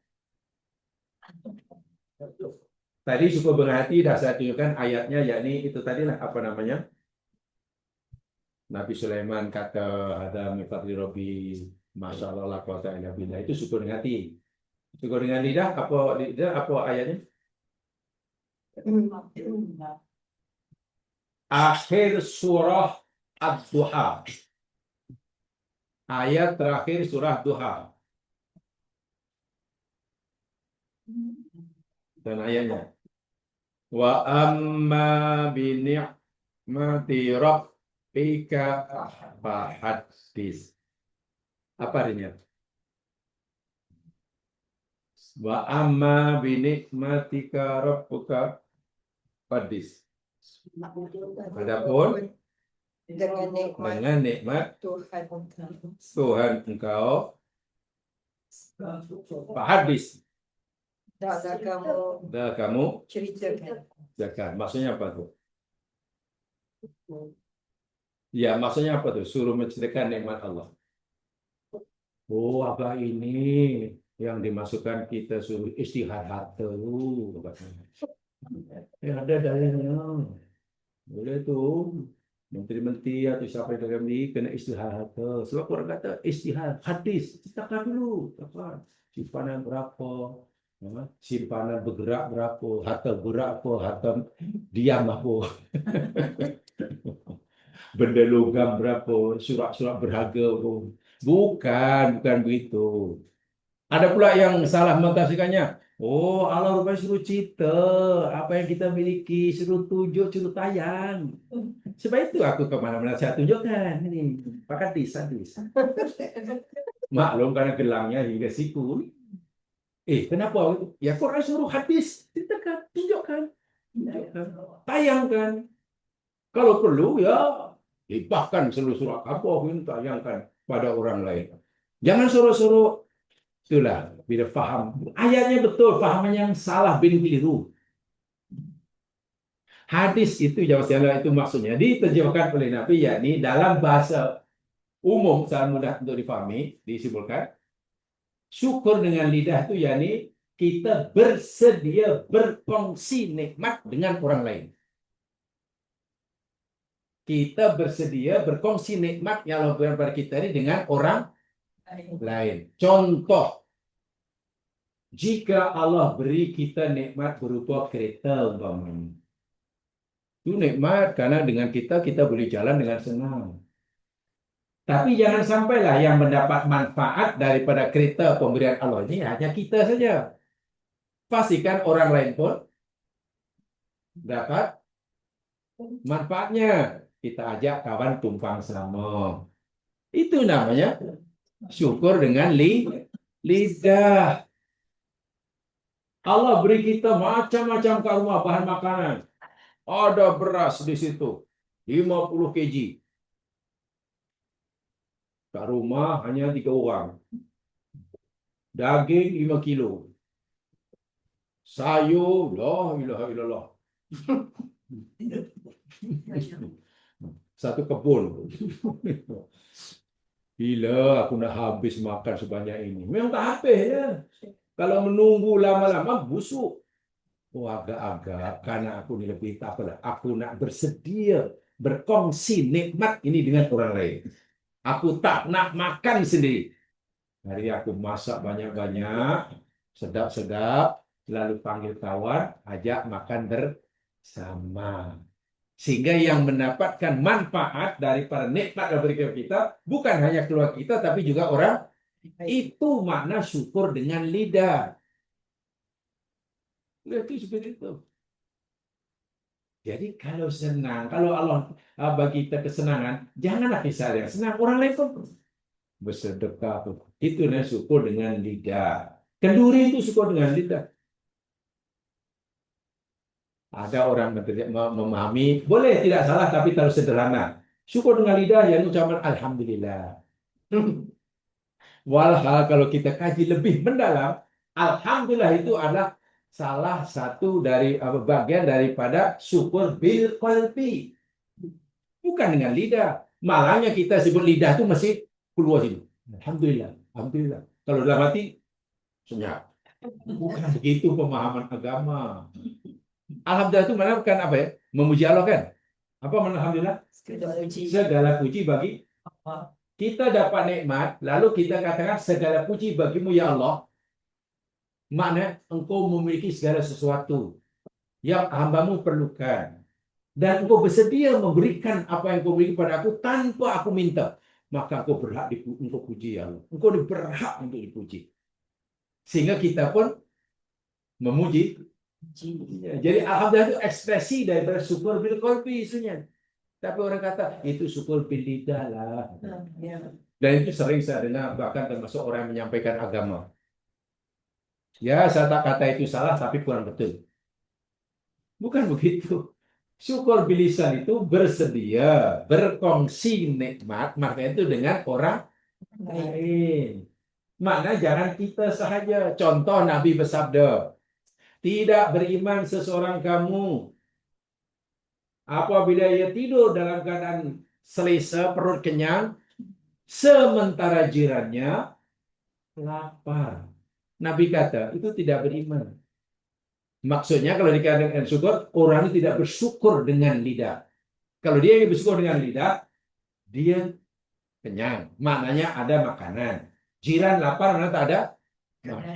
Tadi syukur dengan hati dah saya tunjukkan ayatnya, yakni itu tadilah apa namanya? Nabi Sulaiman kata ada mifadli Robi, Masya Allah la quwata illa billah. Itu syukur dengan hati. Syukur dengan lidah apa ayatnya? Akhir surah Ad-Duha. Ayat terakhir surah Duha. Dan ayatnya. Wa amma bi ni'mati rabbika fahaddis. Apa artinya? Wa amma bi ni'matika rabbuka fahaddis. Adapun dengan nikmat Tuhan engkau fahaddis. Dah kamu ceritakan. Maksudnya apa tuh? Ya, maksudnya apa tuh? Suruh menceritakan nikmat Allah. Oh, apa ini yang dimasukkan kita suruh istihad tuh. Ya, ada dalilnya. Boleh tuh. Menteri-menteri atau siapa yang dalam ini kena istihad. Sebab orang kata istihad hadis. Ceritakan dulu. Apa? Simpanan berapa? Simpanan bergerak berapa? Harta berapa? Harta diam apa? Benda logam berapa, surat-surat berharga pun. Bukan begitu. Ada pula yang salah mentafsirkannya. Oh, Allah rupanya suruh cerita apa yang kita miliki, suruh tunjuk, suruh tayang. Sebab itu aku kemana-mana saya tunjukkan ini. Pakai hadis. Maklum karena gelangnya hingga siku. Kenapa? Ya Quran suruh hadis, ceritakan, tunjukkan, tayangkan. Kalau perlu ya bahkan seluruh surat apa pun tayangkan pada orang lain. Jangan suruh-suruh. Itulah bila faham ayatnya betul, fahaman yang salah bin keliru. Hadis itu jawab itu maksudnya diterjemahkan oleh Nabi, yakni dalam bahasa umum sangat mudah untuk difahami, disimpulkan syukur dengan lidah itu yakni kita bersedia berkongsi nikmat dengan orang lain. Kita bersedia berkongsi nikmat yang Allah berikan kepada kita ini dengan orang lain. Contoh, jika Allah beri kita nikmat berupa kereta umpamanya. Itu nikmat karena dengan kita boleh jalan dengan senang. Tapi jangan sampailah yang mendapat manfaat daripada kereta pemberian Allah ini hanya kita saja. Pastikan orang lain pun dapat manfaatnya. Kita ajak kawan tumpang sama. Itu namanya syukur dengan lidah. Allah beri kita macam-macam karuniaa bahan makanan. Ada beras di situ, 50 kg. Kat rumah hanya 3 orang. Daging 5 kilo. Sayur, la ilaha illallah. Satu kebun. Bila aku nak habis makan sebanyak ini. Memang tak habis ya. Kalau menunggu lama-lama busuk. Oh, agak-agak karena aku ni lebih tak apalah. Aku nak bersedia berkongsi nikmat ini dengan orang lain. Aku tak nak makan sendiri. Hari aku masak banyak-banyak, sedap-sedap, lalu panggil kawan, ajak makan bersama. Sehingga yang mendapatkan manfaat daripada nikmat yang diberikan kita, bukan hanya keluarga kita, tapi juga orang. Itu makna syukur dengan lidah. Itu seperti itu. Jadi kalau senang, kalau Allah bagi kita kesenangan, janganlah kita yang senang. Orang lain pun bersedekah tuh. Itu namanya syukur dengan lidah. Kenduri itu syukur dengan lidah. Ada orang memahami, boleh tidak salah, tapi terlalu sederhana. Syukur dengan lidah yang ucapan Alhamdulillah. Walhal kalau kita kaji lebih mendalam, Alhamdulillah itu adalah salah satu dari bagian daripada syukur bil qalbi. Bukan dengan lidah. Malahnya kita sebut lidah itu masih keluar sini. Alhamdulillah, Alhamdulillah. Kalau dalam hati, senyap. Bukan begitu pemahaman agama. Alhamdulillah itu mana bukan apa ya? Memuji Allah kan? Apa makna Alhamdulillah? Segala puji bagi kita dapat nikmat, lalu kita katakan segala puji bagimu ya Allah. Makna engkau memiliki segala sesuatu yang hambamu perlukan. Dan engkau bersedia memberikan apa yang engkau beri kepada aku tanpa aku minta. Maka engkau berhak untuk puji ya Allah. Engkau berhak untuk dipuji. Sehingga kita pun memuji. Jadi alhamdulillah itu ekspresi daripada syukur bil qalbi isunya. Tapi orang kata itu syukur bil lidah lah. Dan itu sering saya dengar bahkan termasuk orang yang menyampaikan agama. Ya, saya tak kata itu salah tapi kurang betul. Bukan begitu. Syukur bilisan itu bersedia berkongsi nikmat, maknanya itu dengan orang lain. Makna jangan kita sahaja. Contoh Nabi bersabda, tidak beriman seseorang kamu apabila ia tidur dalam keadaan selesa, perut kenyang, sementara jirannya lapar. Nabi kata, itu tidak beriman. Maksudnya kalau dikatakan syukur, orang itu tidak bersyukur dengan lidah. Kalau dia bersyukur dengan lidah, dia kenyang. Maknanya ada makanan. Jiran lapar, mana tak ada?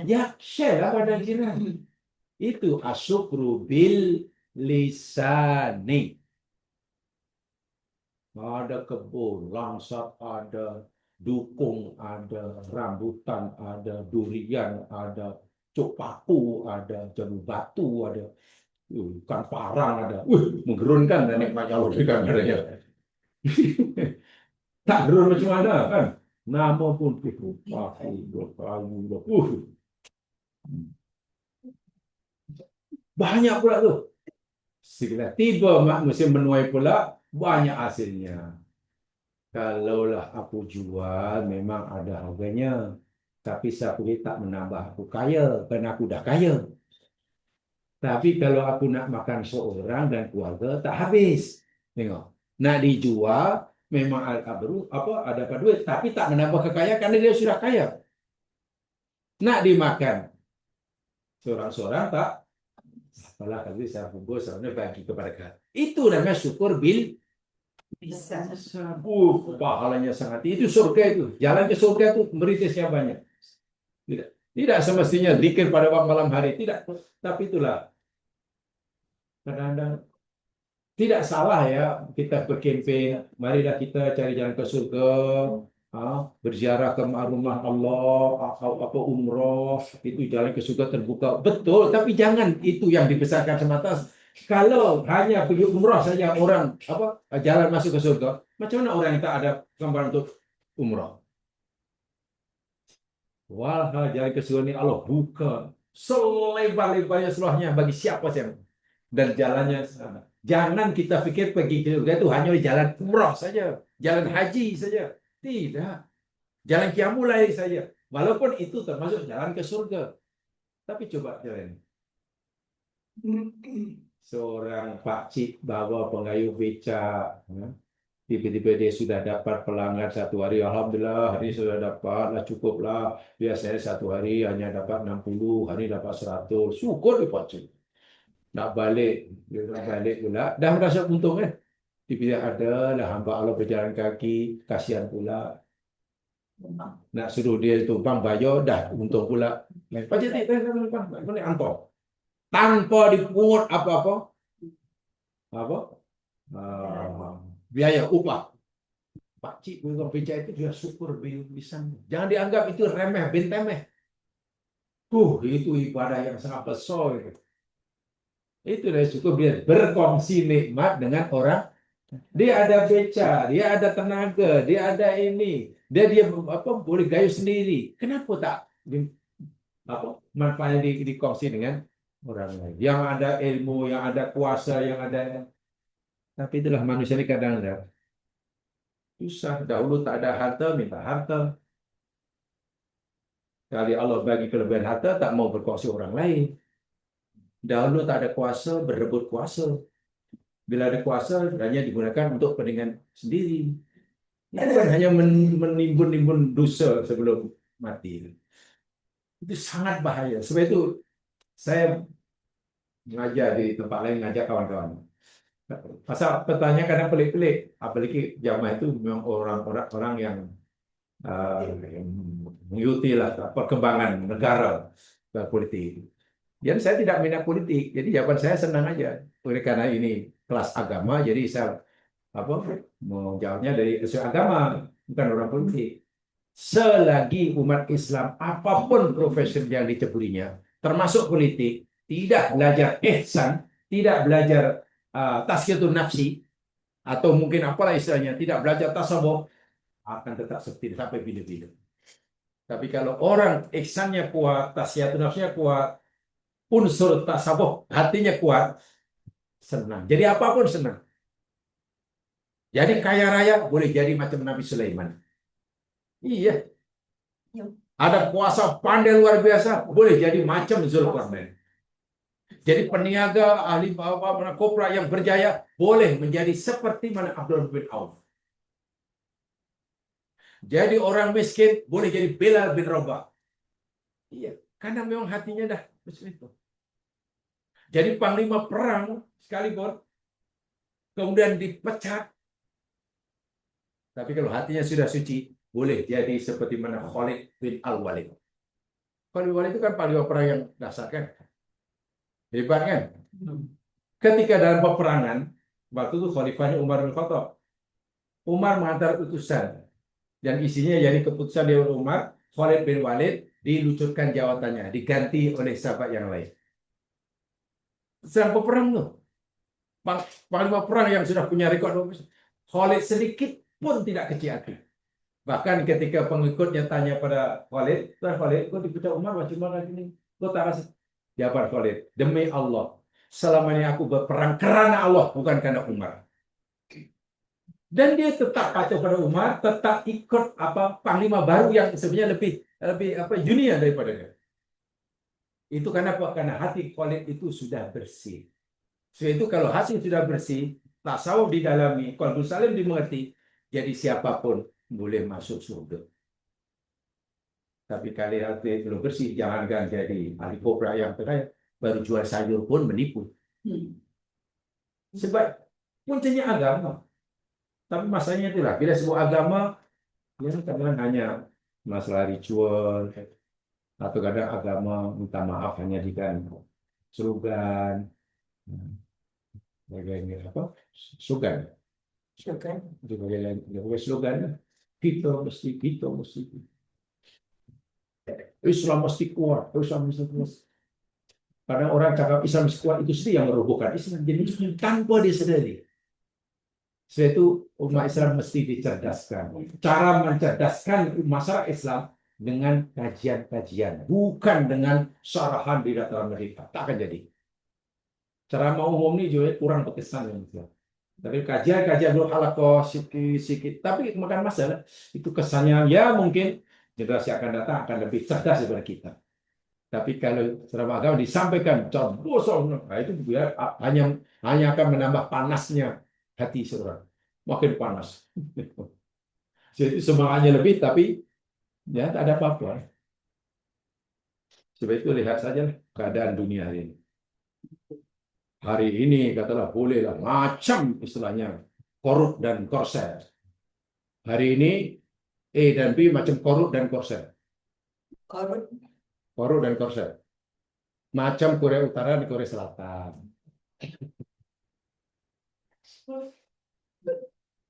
Ya, share lah pada jiran. Itu asyukru bil lisani. Ada kebun, langsat ada, dukung ada, rambutan ada, durian ada, cuk paku ada, jambu batu ada, ikan parang ada. Menggerunkan dan nikmatnya Allah berikan padanya. Tak gerun macam mana kan? Nama pun paku, kayu. Banyak pula tuh. Segala tiba musim menuai pula, banyak hasilnya. Kalaulah aku jual, memang ada harganya. Tapi saya boleh tak menambah aku kaya, kerana aku dah kaya. Tapi kalau aku nak makan seorang dan keluarga, tak habis. Tengok. Nak dijual, memang ada duit, tapi tak menambah kekayaan kerana dia sudah kaya. Nak dimakan seorang-seorang tak, apalah kalau saya bungkus, saya bagi kepada kalian. Itu namanya syukur bil bisa. Pahalanya sangat tinggi. Itu surga itu. Jalan ke surga itu meritisnya banyak. Tidak semestinya zikir pada waktu malam hari. Tidak. Tapi itulah. Kadang-kadang tidak salah ya kita berkempen. Marilah kita cari jalan ke surga. Berziarah ke rumah Allah, apa umroh, itu jalan ke surga terbuka. Betul, tapi jangan itu yang dibesarkan semata. Kalau hanya pergi umroh saja orang jalan masuk ke surga, macam mana orang yang tak ada gambaran untuk umroh? Walhal jalan ke surga ini Allah buka selebar-lebarnya seluruhnya bagi siapa saja dan jalannya sana. Jangan kita pikir pergi ke surga itu hanya jalan umroh saja, jalan haji saja. Tidak. Jalan qiyamul lail saja. Walaupun itu termasuk jalan ke surga. Tapi coba jalan. Seorang pakcik bawa pengayuh becak. Tiba-tiba dia sudah dapat pelanggan satu hari. Alhamdulillah, hari sudah dapat. Lah cukuplah. Biasanya satu hari hanya dapat 60, hari dapat 100. Syukur dia pakcik. Nak balik pula. Dah merasa untung kan? Tiba-tiba ada lah hamba Allah berjalan kaki. Kasihan pula. Nak suruh dia itu bang bayo dah untung pula. Pajak bang angkau tanpa dipungut apa-apa apa biaya upah. Pak Cik tukang beca itu juga syukur bisa. Jangan dianggap itu remeh bentemeh. Itu ibadah yang sangat besar itu. Itu dari syukur dia berkongsi nikmat dengan orang. Dia ada beca, dia ada tenaga, dia ada ini, dia apa boleh gayuh sendiri. Kenapa tak apa manfaatnya dikongsi dengan orang lain? Yang ada ilmu, yang ada kuasa, yang ada. Tapi itulah manusia ini kadang-kadang susah. Dahulu tak ada harta, minta harta. Kali Allah bagi kelebihan harta, tak mau berkongsi orang lain. Dahulu tak ada kuasa, berebut kuasa. Bila ada kuasa, hanya digunakan untuk kepentingan sendiri. Itu kan hanya menimbun-nimbun dosa sebelum mati. Itu sangat bahaya. Sebab itu saya mengajar di tempat lain, ngajak kawan-kawan. Pasal pertanyaan kadang pelik-pelik. Apalagi jamaah itu memang orang-orang yang mengikuti lah perkembangan negara politik. Dan saya tidak minat politik, jadi jawaban saya senang aja. Oleh karena ini kelas agama, jadi saya apa mau jawabnya dari isu agama, bukan orang politik. Selagi umat Islam apapun profesi yang diceburinya, termasuk politik, tidak belajar ihsan, tidak belajar tazkiyatun nafsi, atau mungkin apalah istilahnya, tidak belajar tasawuf, akan tetap seperti sampai bila-bila. Tapi kalau orang ihsannya kuat, tazkiyatun nafsinya kuat, unsur tasawuf hatinya kuat, senang. Jadi apapun senang. Jadi kaya raya boleh jadi macam Nabi Sulaiman. Iya. Ada kuasa pandai luar biasa, boleh jadi macam Zulkarnain. Jadi peniaga, ahli kopra yang berjaya, boleh menjadi seperti mana Abdul bin Auf. Jadi orang miskin, boleh jadi Bilal bin Rabah. Iya, karena memang hatinya dah itu. Jadi panglima perang sekalipun, kemudian dipecat. Tapi kalau hatinya sudah suci, boleh jadi seperti mana Khalid bin Al-Walid. Khalid bin Walid itu kan panglima perang yang dasar kan. Hebat kan? Ketika dalam peperangan, waktu itu khalifahnya Umar bin Khattab. Umar menghantar utusan. Dan isinya jadi keputusan Dewan Umar, Khalid bin Walid dilucurkan jawatannya, diganti oleh sahabat yang lain. Sedang peperang tuh. Panglima perang yang sudah punya rekod, Khalid sedikit pun tidak kecil hati. Bahkan ketika pengikutnya tanya pada Khalid, Khalid, kok dipecat Umar macam mana gini? Kok tak kasih? Jawaban Khalid, demi Allah, selamanya aku berperang karena Allah, bukan karena Umar. Dan dia tetap patuh pada Umar, tetap ikut panglima baru yang sebenarnya lebih junior daripada dia. Itu karena apa? Karena hati Khalid itu sudah bersih. So itu kalau hati sudah bersih, tasawuf didalami, qalbu salim dimengerti, jadi siapapun boleh masuk surga. Tapi kalau hati belum bersih, jangankan jadi ahli kopra yang terkaya, baru jual sayur pun menipu. Sebab kuncinya agama. Tapi masalahnya itulah, bila sebuah agama, ya kadang hanya masalah ritual, atau kadang agama minta maaf hanya dengan slogan, bagian apa? Slogan. Itu bagian slogan. Kita mesti. Islam mesti kuat. Karena orang cakap Islam mesti kuat itu sendiri yang merobohkan Islam. Jadi tanpa disadari. Sebab itu umat Islam mesti dicerdaskan. Cara mencerdaskan masyarakat Islam dengan kajian-kajian, bukan dengan syarahan di dataran mereka. Tak akan jadi. Cara mau umum ini juga kurang berkesan. Tapi kajian-kajian dulu halakoh sikit. Tapi makan masalah itu kesannya ya mungkin generasi akan datang akan lebih cerdas daripada kita. Tapi kalau ceramah agama disampaikan bosong, nah itu ya, hanya akan menambah panasnya hati seorang, makin panas. Jadi semangatnya lebih, tapi ya tak ada apa-apa. Sebab itu lihat saja keadaan dunia hari ini. Hari ini katalah bolehlah macam istilahnya korup dan korser. Hari ini E dan B macam korut dan korset. Korut. Korut dan korset. Macam Korea Utara dan Korea Selatan.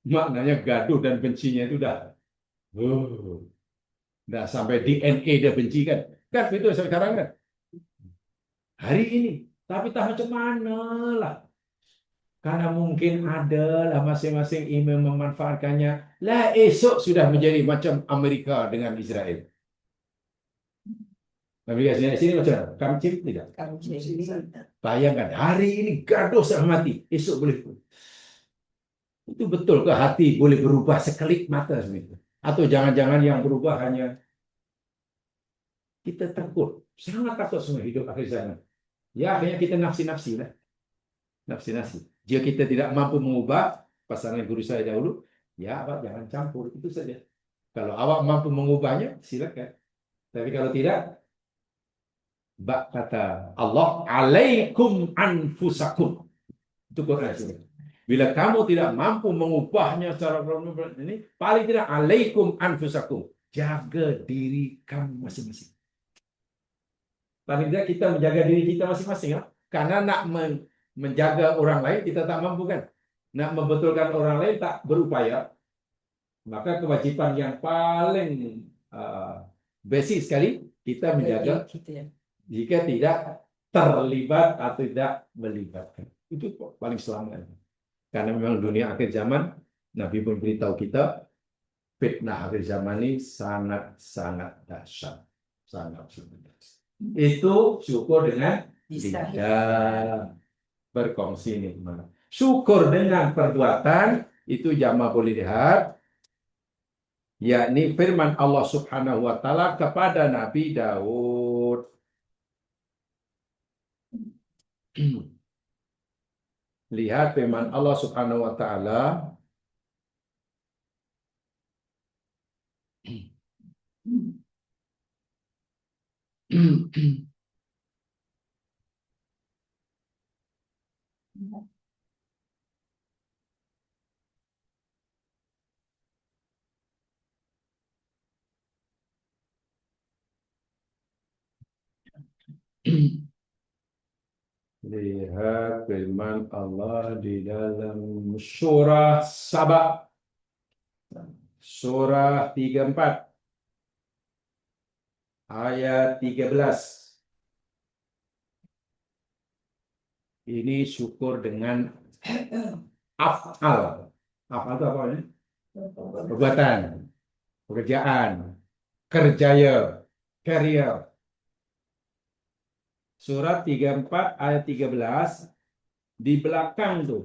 Maknanya gaduh dan bencinya itu udah sampai DNA dia benci kan. Kan itu sekarang kan. Hari ini. Tapi tak macam mana lah. Karena mungkin ada lah masing-masing email memanfaatkannya. Lah esok sudah menjadi macam Amerika dengan Israel. Amerika sini macam mana? Kamcip tidak? Bayangkan hari ini gaduh sampai mati. Esok boleh. Itu betul ke hati boleh berubah sekelip mata sebenarnya? Atau jangan-jangan yang berubah hanya kita takut. Sangat takut semua hidup akhir zaman. Ya akhirnya kita nafsi-nafsi lah. Nafsi-nafsi. Jika kita tidak mampu mengubah pasangan guru saya dahulu, ya awak jangan campur. Itu saja. Kalau awak mampu mengubahnya, silakan. Tapi kalau tidak, bak kata Allah, alaikum anfusakum. Itu Quran. Bila kamu tidak mampu mengubahnya secara ini, paling tidak alaikum anfusakum. Jaga diri kamu masing-masing. Paling tidak kita menjaga diri kita masing-masing. Ya? Karena nak menjaga orang lain, kita tak mampu kan. Nak membetulkan orang lain tak berupaya. Maka kewajiban yang paling basic sekali, kita menjaga jika tidak terlibat atau tidak melibatkan. Itu paling selamat. Karena memang dunia akhir zaman, Nabi pun beritahu kita, fitnah akhir zaman ini sangat-sangat dahsyat. Sangat-sangat dahsyat. Itu syukur dengan lidah, berkongsi nikmat. Syukur dengan perbuatan, itu jamaah boleh lihat, yakni firman Allah Subhanahu wa Ta'ala kepada Nabi Daud. Lihat firman Allah Subhanahu wa Ta'ala. Lihat firman Allah di dalam surah Saba. Surah 34. Ayat 13. Ini syukur dengan af'al. Af'al itu apa ini? Perbuatan, pekerjaan, kerjaya, career. Surat 34 ayat 13 di belakang tuh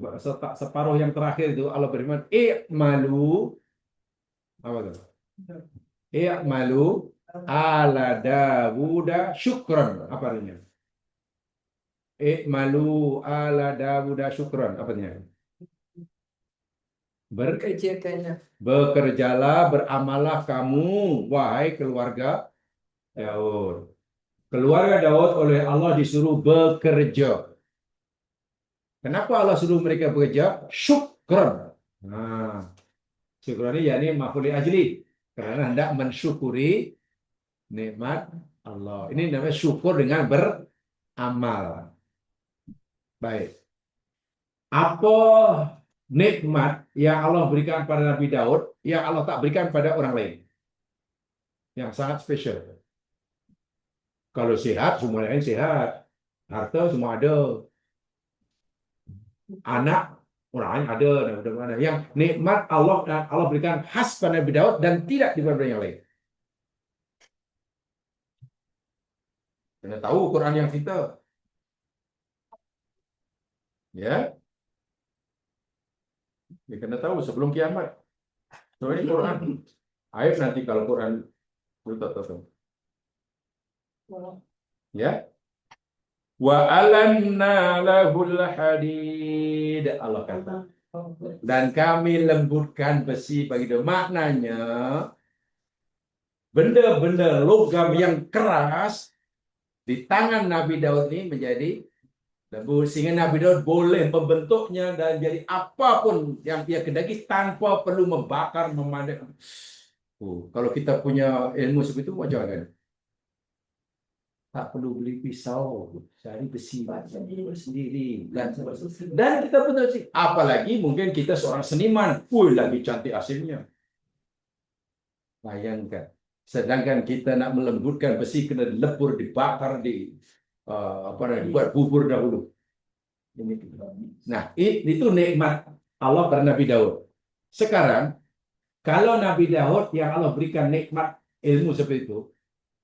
separuh yang terakhir itu Allah berfirman i'malu apa tuh? I'malu ala Dawuda syukran apa artinya? I'malu ala Dawuda syukran apa artinya? Bekerjalah, beramalah kamu wahai keluarga Daud. Keluarga Daud oleh Allah disuruh bekerja. Kenapa Allah suruh mereka bekerja? Syukran. Nah, syukran ini yakni maf'ul ajli. Karena hendak mensyukuri nikmat Allah. Ini namanya syukur dengan beramal. Baik. Apa nikmat yang Allah berikan pada Nabi Daud yang Allah tak berikan pada orang lain? Yang sangat spesial. Kalau sehat, semua lain sehat. Harta semua ada. Anak orang lain ada. Yang nikmat Allah berikan khas pada Nabi Daud dan tidak diberikan yang lain. Kena tahu Quran yang kita. Ya. Dia kena tahu sebelum kiamat. So ini Quran. Ayat nanti kalau Quran tahu. Ya. Wa alanna lahul hadid. Allah kata. Dan kami lembutkan besi bagi dia. Maknanya benda-benda logam yang keras di tangan Nabi Daud ini menjadi lembut sehingga Nabi Daud boleh membentuknya dan jadi apapun yang dia kendaki tanpa perlu membakar, memandang. Kalau kita punya ilmu seperti itu, wajar kan? Tak perlu beli pisau, cari besi sendiri. Dan kita pun tahu, apalagi mungkin kita seorang seniman, lagi cantik hasilnya. Bayangkan. Sedangkan kita nak melembutkan besi kena lebur, dibakar, dibuat bubur dahulu. Nah, itu nikmat Allah pada Nabi Daud. Sekarang, kalau Nabi Daud yang Allah berikan nikmat ilmu seperti itu,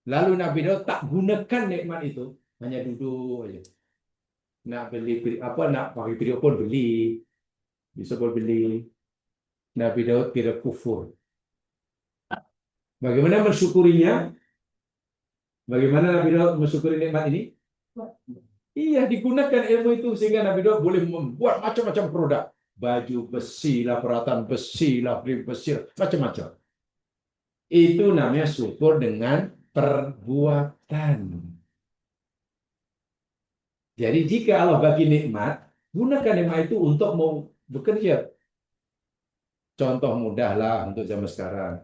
lalu Nabi Daud tak gunakan nikmat itu, hanya duduk aja. Nak nak pakai video pun beli, bisa pun beli. Nabi Daud kira kufur. Bagaimana mensyukurinya? Bagaimana Nabi Daud mensyukuri nikmat ini? Iya, digunakan ilmu itu sehingga Nabi Daud boleh membuat macam-macam produk. Baju besi lah, peralatan besi lah, besi lah, macam-macam. Itu namanya syukur dengan perbuatan. Jadi jika Allah bagi nikmat, gunakan nikmat itu untuk mau bekerja. Contoh mudah lah untuk zaman sekarang.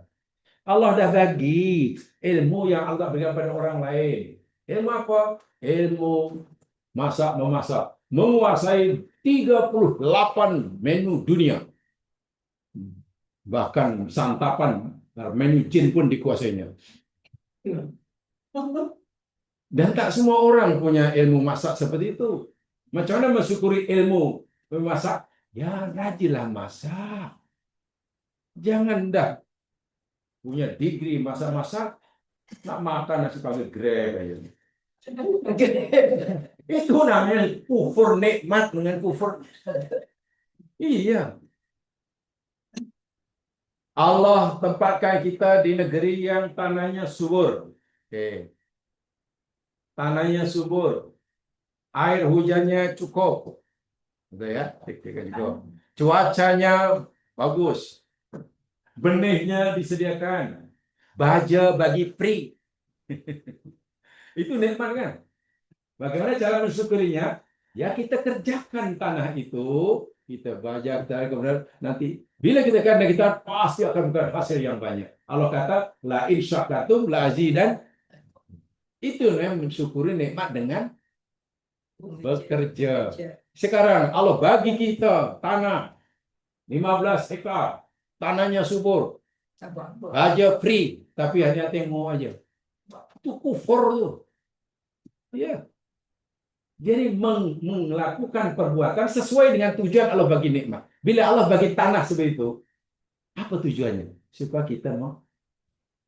Allah dah bagi ilmu yang Allah berikan pada orang lain. Ilmu apa? Ilmu memasak. Menguasai 38 menu dunia. Bahkan santapan, menu jin pun dikuasainya. Dan tak semua orang punya ilmu masak seperti itu. Macam mana mensyukuri ilmu memasak? Ya, rajinlah masak. Jangan dah punya degree masak-masak, nak makan nasi panggang Grab aja. Itu namanya kufur nikmat dengan kufur. Iya. Allah tempatkan kita di negeri yang tanahnya subur. Tanahnya subur. Air hujannya cukup. Betul ya? Cuacanya bagus. Benihnya disediakan. Baja bagi free. Itu nikmat kan? Bagaimana cara mensyukurinya? Ya kita kerjakan tanah itu, kita bajak, kemudian nanti bila kita kerja kita pasti akan membuat hasil yang banyak. Allah kata la in syakartum la azidan. Itu yang mensyukuri nikmat dengan bekerja. Sekarang Allah bagi kita tanah 15 hektar, tanahnya subur, aja free, tapi hanya tengok aja. Itu kufur tuh. Ya. Jadi melakukan perbuatan sesuai dengan tujuan Allah bagi nikmat. Bila Allah bagi tanah seperti itu, apa tujuannya? Supaya kita mau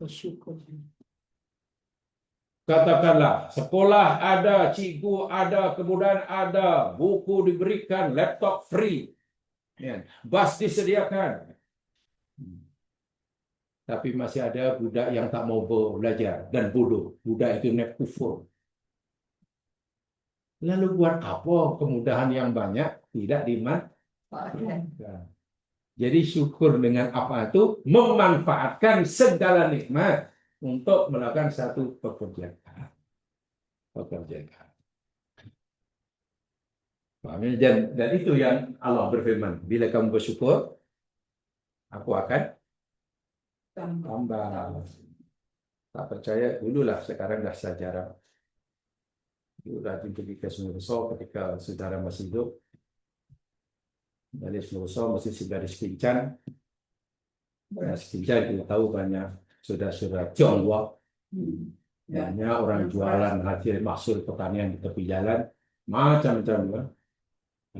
bersyukur. Katakanlah, sekolah ada, cikgu ada, kemudian ada, buku diberikan, laptop free, bus disediakan. Tapi masih ada budak yang tak mau belajar dan bodoh. Budak itu nak kufur. Lalu buat apa kemudahan yang banyak tidak dimanfaatkan? Jadi syukur dengan apa itu memanfaatkan segala nikmat untuk melakukan satu pekerjaan. Dan itu yang Allah berfirman. Bila kamu bersyukur, aku akan tambah. Tak percaya dululah, sekarang dah sejarah. Rajin pergi ke Sungai Besar ketika saudara masih hidup. Dari Sungai Besar masih segar Sekincang. Sekincang kita tahu banyak saudara-saudara Tionghoa. Banyak orang jualan hasil mahsul pertanian di tepi jalan. Macam-macam.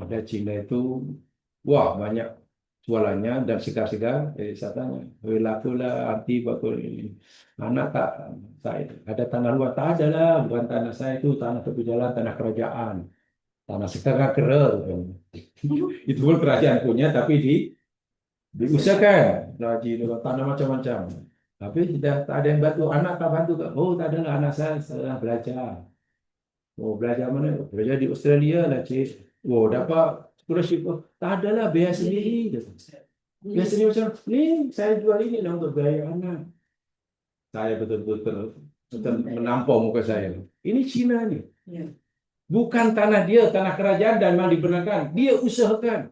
Ada Cina itu, wah banyak jualannya dan segar-segar. Saya tanya, lakulah anti bakul ini. Anak tak ada tanah luar, tak ada lah, bukan tanah saya itu, tanah tepi jalan, tanah kerajaan, tanah sekarang kera. Itu pun kerajaan punya, tapi diusahakan tanah macam-macam. Tapi tidak tak ada yang bantu, anak tak bantu. Oh tak ada lah, anak saya sedang belajar. Oh belajar mana? Belajar di Australia lah cik. Oh dapat scholarship. Oh, tak ada lah, biaya sendiri. Biasanya macam ni, saya jual ini lah untuk biaya anak. Saya betul-betul menampau muka saya. Ini Cina ni. Bukan tanah dia, tanah kerajaan dan memang dibenarkan. Dia usahakan.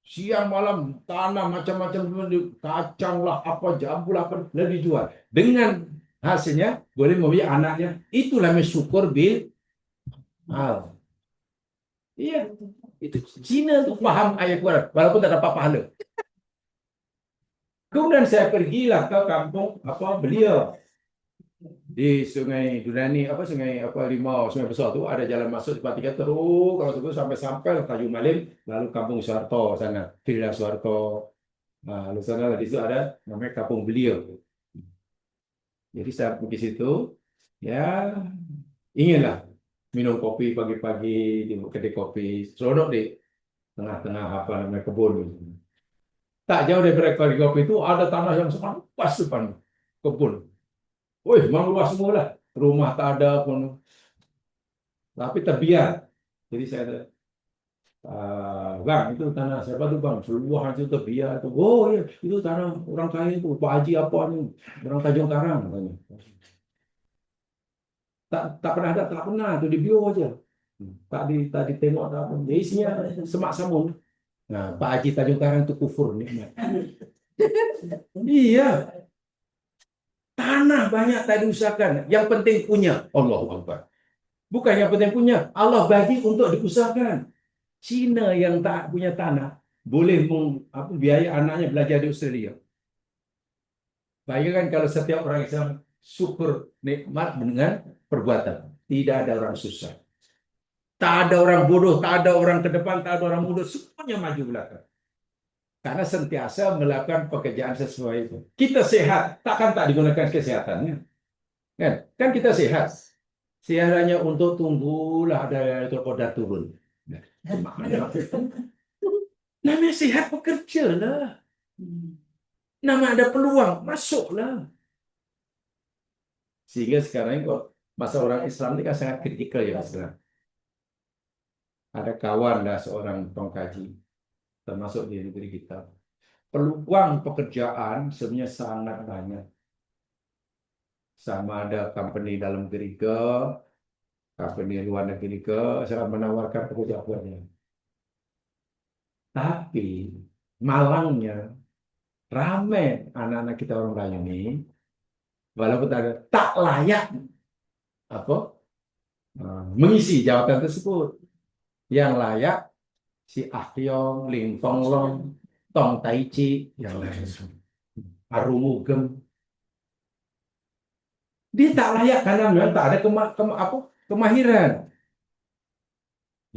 Siang malam tanam macam-macam, kacang lah, apa jambu lah, apa lah dijual. Dengan hasilnya boleh membeli anaknya. Itulah syukur bil hal. Iya, itu Cina tuh paham ayat Quran, walaupun tak dapat pahala. Kemudian saya pergilah ke kampung apa beliau di Sungai Durani, apa Sungai apa Limau, Sungai Besar tu ada jalan masuk tempat tiga terus kalau terus sampai Tanjung Malim, lalu Kampung Soeharto sana, Villa Soeharto. Nah, lalu sana di situ ada namanya kampung beliau. Jadi saya pergi situ, ya inginlah minum kopi pagi-pagi di kedai kopi, seronok di tengah-tengah apa namanya kebun. Tak jauh dari kedai kopi itu ada tanah yang sangat luas depan kebun. Wih, memang luas semua lah. Rumah tak ada pun, tapi terbiar. Jadi saya bang, itu tanah siapa tuh bang? Seluruhan itu terbiar itu. Oh iya, itu tanah orang kaya itu, Pak Haji apa nih? Orang Tanjung Karang katanya. Tak pernah ada, tak pernah itu di bio aja. Tak ditengok tak apa. Jadi isinya semak samun. Nah, Pak Haji Tanjung Karang itu kufur nih. Iya, tanah banyak tak diusahakan. Yang penting punya. Allahu Akbar. Bukan yang penting punya. Allah bagi untuk diusahakan. Cina yang tak punya tanah boleh biaya anaknya belajar di Australia. Bayangkan kalau setiap orang Islam syukur nikmat dengan perbuatan. Tidak ada orang susah. Tak ada orang bodoh, tak ada orang ke depan, tak ada orang muda, semuanya maju belakang. Karena sentiasa melakukan pekerjaan sesuai itu. Kita sehat, takkan tak digunakan kesehatannya. Kan kita sehat. Sehat hanya untuk tunggulah ada kodar turun. Namanya sehat bekerja lah. Nama ada peluang, masuklah. Sehingga sekarang kok masa orang Islam ini kan sangat kritikal ya sekarang. Ada kawan lah seorang pengkaji, termasuk di negeri kita. Peluang pekerjaan sebenarnya sangat banyak. Sama ada company dalam negeri ke, company luar negeri ke, sangat menawarkan pekerjaan. Tapi malangnya ramai anak-anak kita orang Melayu ini, walaupun tak layak apa mengisi jabatan tersebut. Yang layak si Ah Yong, Lim Fong Long, Tong Tai Chi, yang lain. Arumugem. Dia tak layak karena memang tak ada kemahiran.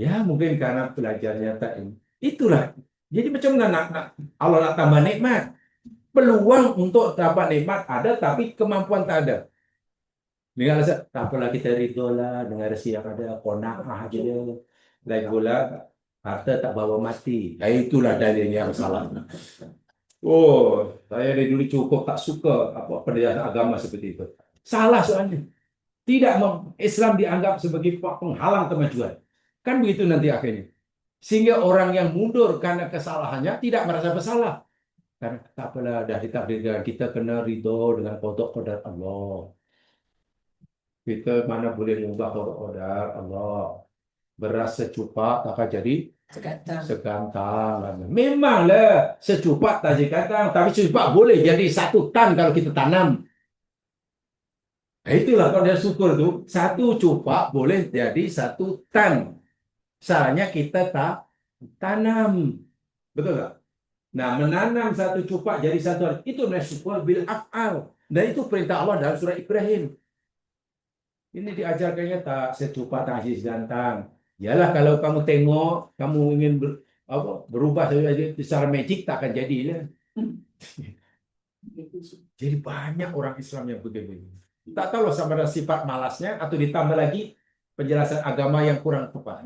Ya mungkin karena belajarnya tak ini. Itulah. Jadi macam mana Allah nak tambah nikmat. Peluang untuk dapat nikmat ada, tapi kemampuan tak ada. Dengan alasan, tak apalah kita ridho lah, dengan resi yang ada, qanaah aja. Lagi pula, harta tak bawa mati. Nah, itulah dalil yang salah. Oh, saya dari dulu cukup tak suka apa pendidikan agama seperti itu. Salah soalnya. Tidak Islam dianggap sebagai penghalang kemajuan. Kan begitu nanti akhirnya. Sehingga orang yang mundur karena kesalahannya tidak merasa bersalah. Karena tak apalah dah ditakdirkan kita kena ridho dengan qada Allah. Kita mana boleh mengubah qada Allah. Beras secupak takkan jadi segantang. Memanglah secupak tak jadi gantang, tapi secupak boleh jadi 1 tan kalau kita tanam. Nah, itulah kalau dia syukur tuh 1 cupak boleh jadi 1 tan. Salahnya kita tak tanam, betul tak? Nah, menanam 1 cupak jadi 1 tan itu namanya syukur bil af'al. Dan itu perintah Allah dalam surah Ibrahim. Ini diajarkannya tak secupak tak jadi segantang. Yalah kalau kamu tengok, kamu ingin berubah secara magic tak akan jadi lah. Jadi banyak orang Islam yang begitu. Tak tahu sama ada sifat malasnya atau ditambah lagi penjelasan agama yang kurang tepat.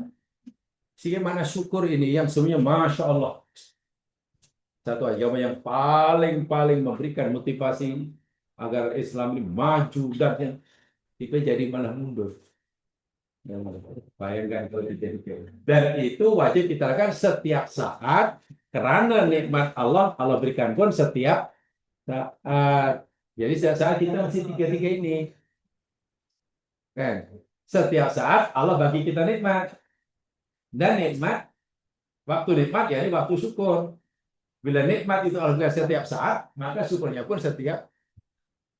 Sehingga mana syukur ini yang sebenarnya Masya Allah. Satu agama yang paling memberikan motivasi agar Islam ini maju dan kita jadi malah mundur. Bayangkan kalau terjadi. Dan itu wajib kita lakukan setiap saat karena nikmat Allah berikan pun setiap saat. Jadi setiap saat kita masih tiga-tiga ini. Kan? Setiap saat Allah bagi kita nikmat. Dan nikmat Waktu nikmat ya ini waktu syukur. Bila nikmat itu alhamdulillah setiap saat, maka syukurnya pun setiap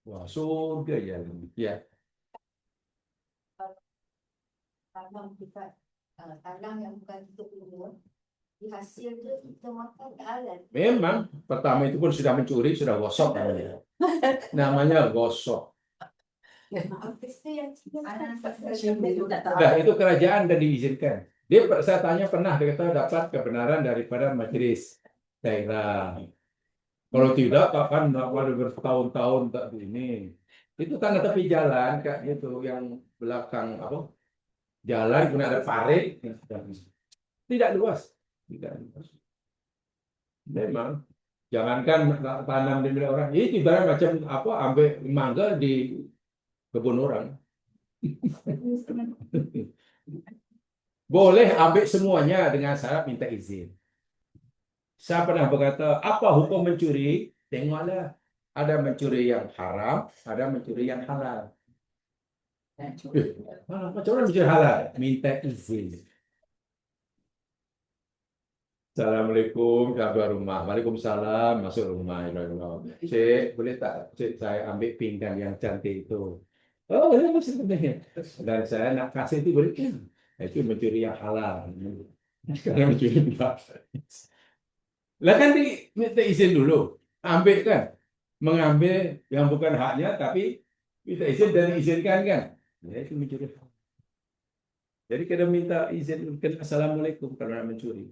wah surga ya. Ya. Tanam kita, tanam yang bukan untuk umur, dihasil tu kita makan ke alam. Memang pertama itu pun sudah mencuri, sudah gosok namanya. Namanya gosok. Nah, itu kerajaan dan diizinkan. Saya tanya pernah dia kata dapat kebenaran daripada majelis daerah. Kalau tidak, akan bertahun-tahun tak ini. Itu tanah tepi jalan kayak gitu yang belakang apa? Jalan kemudian ada parit. Tidak luas. Tidak luas. Memang jangankan tanam di milik orang, ini ibarat macam apa ambil mangga di kebun orang. Boleh ambil semuanya dengan syarat minta izin. Saya pernah berkata, apa hukum mencuri? Tengoklah. Ada mencuri yang haram, ada mencuri yang halal. Macam mana mencuri halal? Minta izin. Assalamualaikum, keluar rumah. Waalaikumsalam, masuk rumah. Cik, boleh tak? Cik, saya ambil pinggan yang cantik itu. Oh, boleh, sebenarnya. Dan saya nak kasih itu boleh. Itu mencuri yang halal. Sekarang mencuri yang halal. Lah kan minta izin dulu. Ambil kan. Mengambil yang bukan haknya, tapi minta izin dan diizinkan kan. Ya, itu mencuri. Jadi kita minta izin. Assalamualaikum kalau nak mencuri.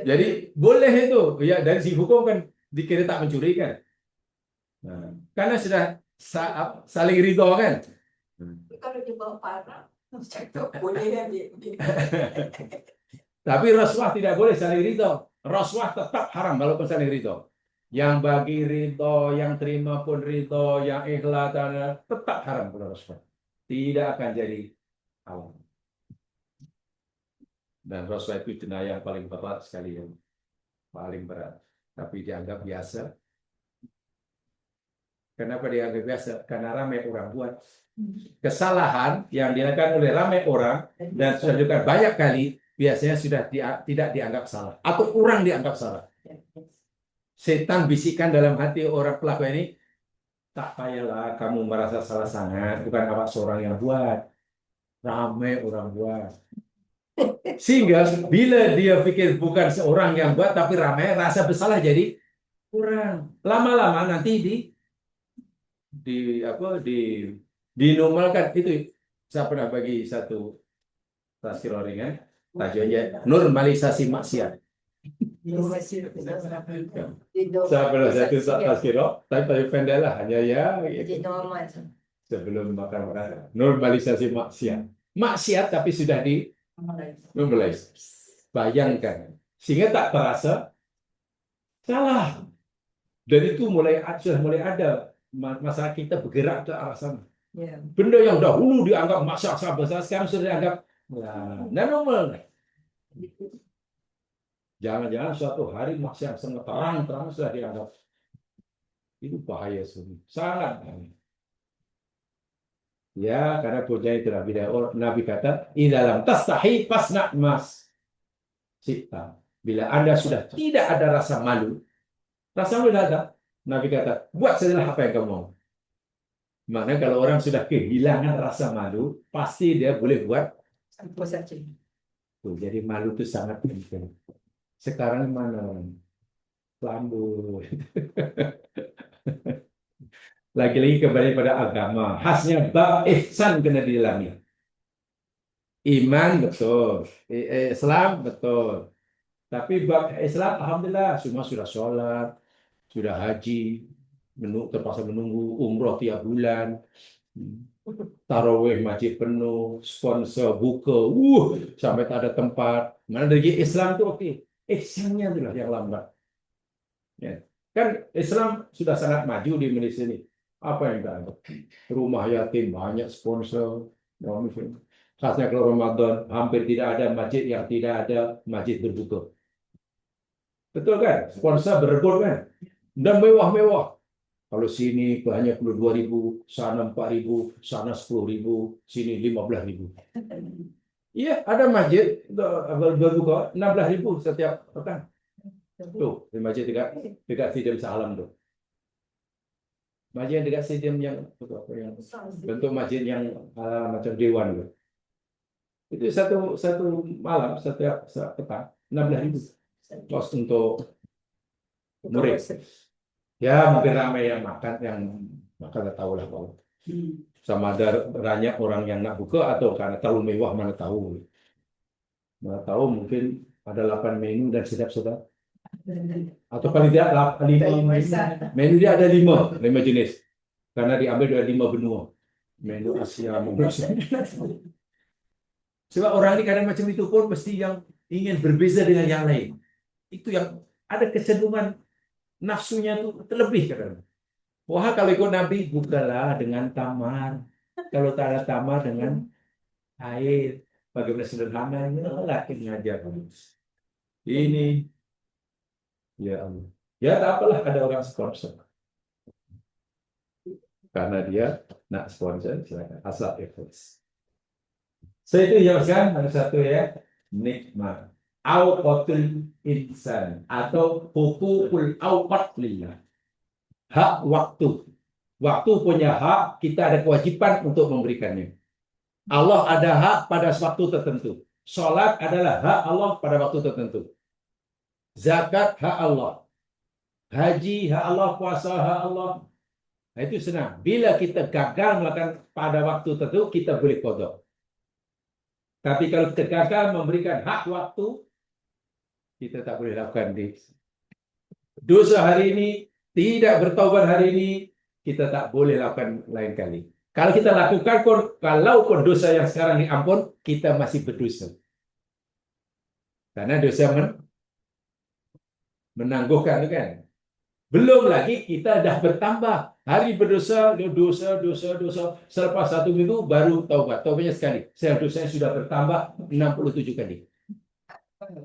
Jadi boleh itu ya dari si hukum kan dikira tak mencuri kan. Nah, karena sudah saling ridho kan. Kalau dia bawa parah, boleh Tapi rasuah tidak boleh saling ridho. Rasuah tetap haram walaupun saling ridho. Yang bagi ridho, yang terima pun ridho, yang ikhlas tetap haram kalau rasuah. Tidak akan jadi halal. Dan rasuah itu jenayah yang paling berat sekali, yang paling berat. Tapi dianggap biasa. Kenapa dianggap biasa? Karena ramai orang buat. Kesalahan yang dilakukan oleh ramai orang dan sudah dilakukan banyak kali, biasanya sudah tidak dianggap salah. Atau orang dianggap salah. Setan bisikan dalam hati orang pelaku ini, tak payahlah kamu merasa salah sangat, bukan awak seorang yang buat. Ramai orang buat. Sehingga bila dia pikir bukan seorang yang buat tapi ramai, rasa bersalah jadi kurang. Lama-lama nanti dinormalkan. Itu saya pernah bagi satu tafsir ringan, tajuknya normalisasi maksiat. Saya pernah satu tafsir, tapi pendek lah, hanya ya. Sebelum makan normalisasi maksiat. Maksiat tapi sudah normalisasi. Bayangkan, sehingga tak terasa salah. Dan itu sudah mulai ada masalah kita bergerak ke arah sana. Benda yang dahulu dianggap masalah besar, sekarang sudah dianggap normal. Jangan-jangan suatu hari maksiat sangat terang sudah dianggap itu bahaya sekali, sangat bahaya. Ya, karena punya itu Nabi kata, "Idalam tastahi fasna mas sita." Bila Anda sudah tidak ada rasa malu ada, Nabi kata, buat sajalah apa yang kamu mau. Maknanya kalau orang sudah kehilangan rasa malu, pasti dia boleh buat apa saja. Tuh, jadi malu itu sangat penting. Sekarang mana? Lambu. Lagi-lagi kembali pada agama. Khasnya bab ihsan kena dilami. Iman betul, Islam betul. Tapi bab Islam alhamdulillah semua sudah sholat, sudah haji, terpaksa menunggu umroh tiap bulan. Tarawih masjid penuh, sponsor buka, sampai tak ada tempat. Mana dari Islam tuh oke. Ihsannya itulah yang lambat. Ya. Kan Islam sudah sangat maju di Indonesia ini. Apa yang ada? Rumah yatim banyak sponsor. Khasnya kalau Ramadan hampir tidak ada masjid yang tidak ada masjid berbuka. Betul kan? Sponsor berebut kan? Dan mewah-mewah. Kalau sini hanya perlu 2.000, sana 4.000, sana 10.000, sini 15.000. Iya, ada masjid berbuka 16.000 setiap petang. Tuh, di masjid dekat stadium Salam tuh. Masjid yang dekat stadium yang bentuk masjid yang macam dewan tuh. Itu satu malam setiap petang 16.000 kos untuk murid. Ya mungkin ramai yang makan tahu lah kalau sama ada banyak orang yang nak buka atau karena terlalu mewah mana tahu mungkin ada 8 menu dan sedap-sedap atau paling tidak 5 menu dia ada 5 jenis karena diambil dari 5 benua menu Asia sebab orang ini kadang macam itu pun mesti yang ingin berbeza dengan yang lain itu yang ada kecenderungan nafsunya itu terlebih kadang. Wah kalau ikut Nabi bukalah dengan tamar kalau tak ada tamar dengan air bagaimana sederhananya lah ngajar ini ya Allah ya tak apalah ada orang sponsor karena dia nak sponsor silakan asal ikhlas. So itu jelaskan ada satu ya nikmat awqatul insan atau hukukul awqat lillah hak waktu punya hak kita ada kewajiban untuk memberikannya. Allah ada hak pada waktu tertentu. Salat adalah hak Allah pada waktu tertentu. Zakat hak Allah. Haji hak Allah, puasa hak Allah. Nah, itu senang. Bila kita gagal melakukan pada waktu tertentu, kita boleh qada. Tapi kalau kita gagal memberikan hak waktu, kita tak boleh lakukan di dosa hari ini, tidak bertaubat hari ini, kita tak boleh lakukan lain kali. Kalau kita lakukan, kalaupun dosa yang sekarang diampun, kita masih berdosa. Karena dosa menangguhkan, kan? Belum lagi kita dah bertambah. Hari berdosa, dosa. Selepas 1 minggu baru taubat. Taubatnya sekali. Saya dosanya sudah bertambah 67 kali.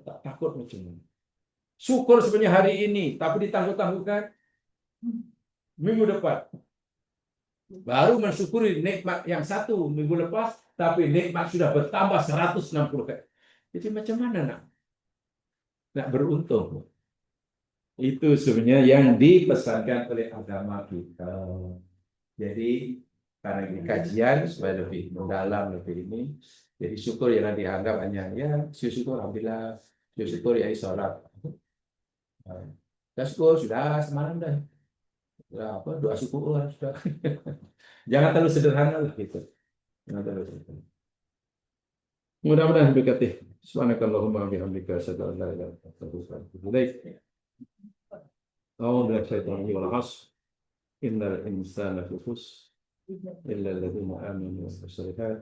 Tak takut macam mana. Syukur sebenarnya hari ini, tapi ditangguh-tangguhkan minggu depan. Baru mensyukuri nikmat yang 1 minggu lepas, tapi nikmat sudah bertambah 160 kali. Jadi macam mana nak beruntung? Itu sebenarnya yang dipesankan oleh agama kita. Jadi karena ini kajian supaya lebih mendalam lebih ini. Jadi syukur jangan dianggap hanya ya syukur alhamdulillah, syukur ya sholat. Syukur sudah semalam dah. Ya, apa doa syukur sudah. Jangan terlalu sederhana lah gitu. Jangan terlalu sederhana. Mudah-mudahan berkati. Subhanakallahumma bihamdika asyhadu an la ilaha illa anta astaghfiruka wa atubu ilaik. أعوذ بالله من الشيطان الرجيم والعصر إن الإنسان لفي خسر إلا الذين آمنوا وعملوا الصالحات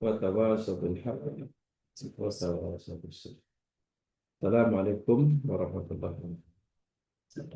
وتواصوا بالحق وتواصوا بالصبر. السلام عليكم ورحمة الله وبركاته.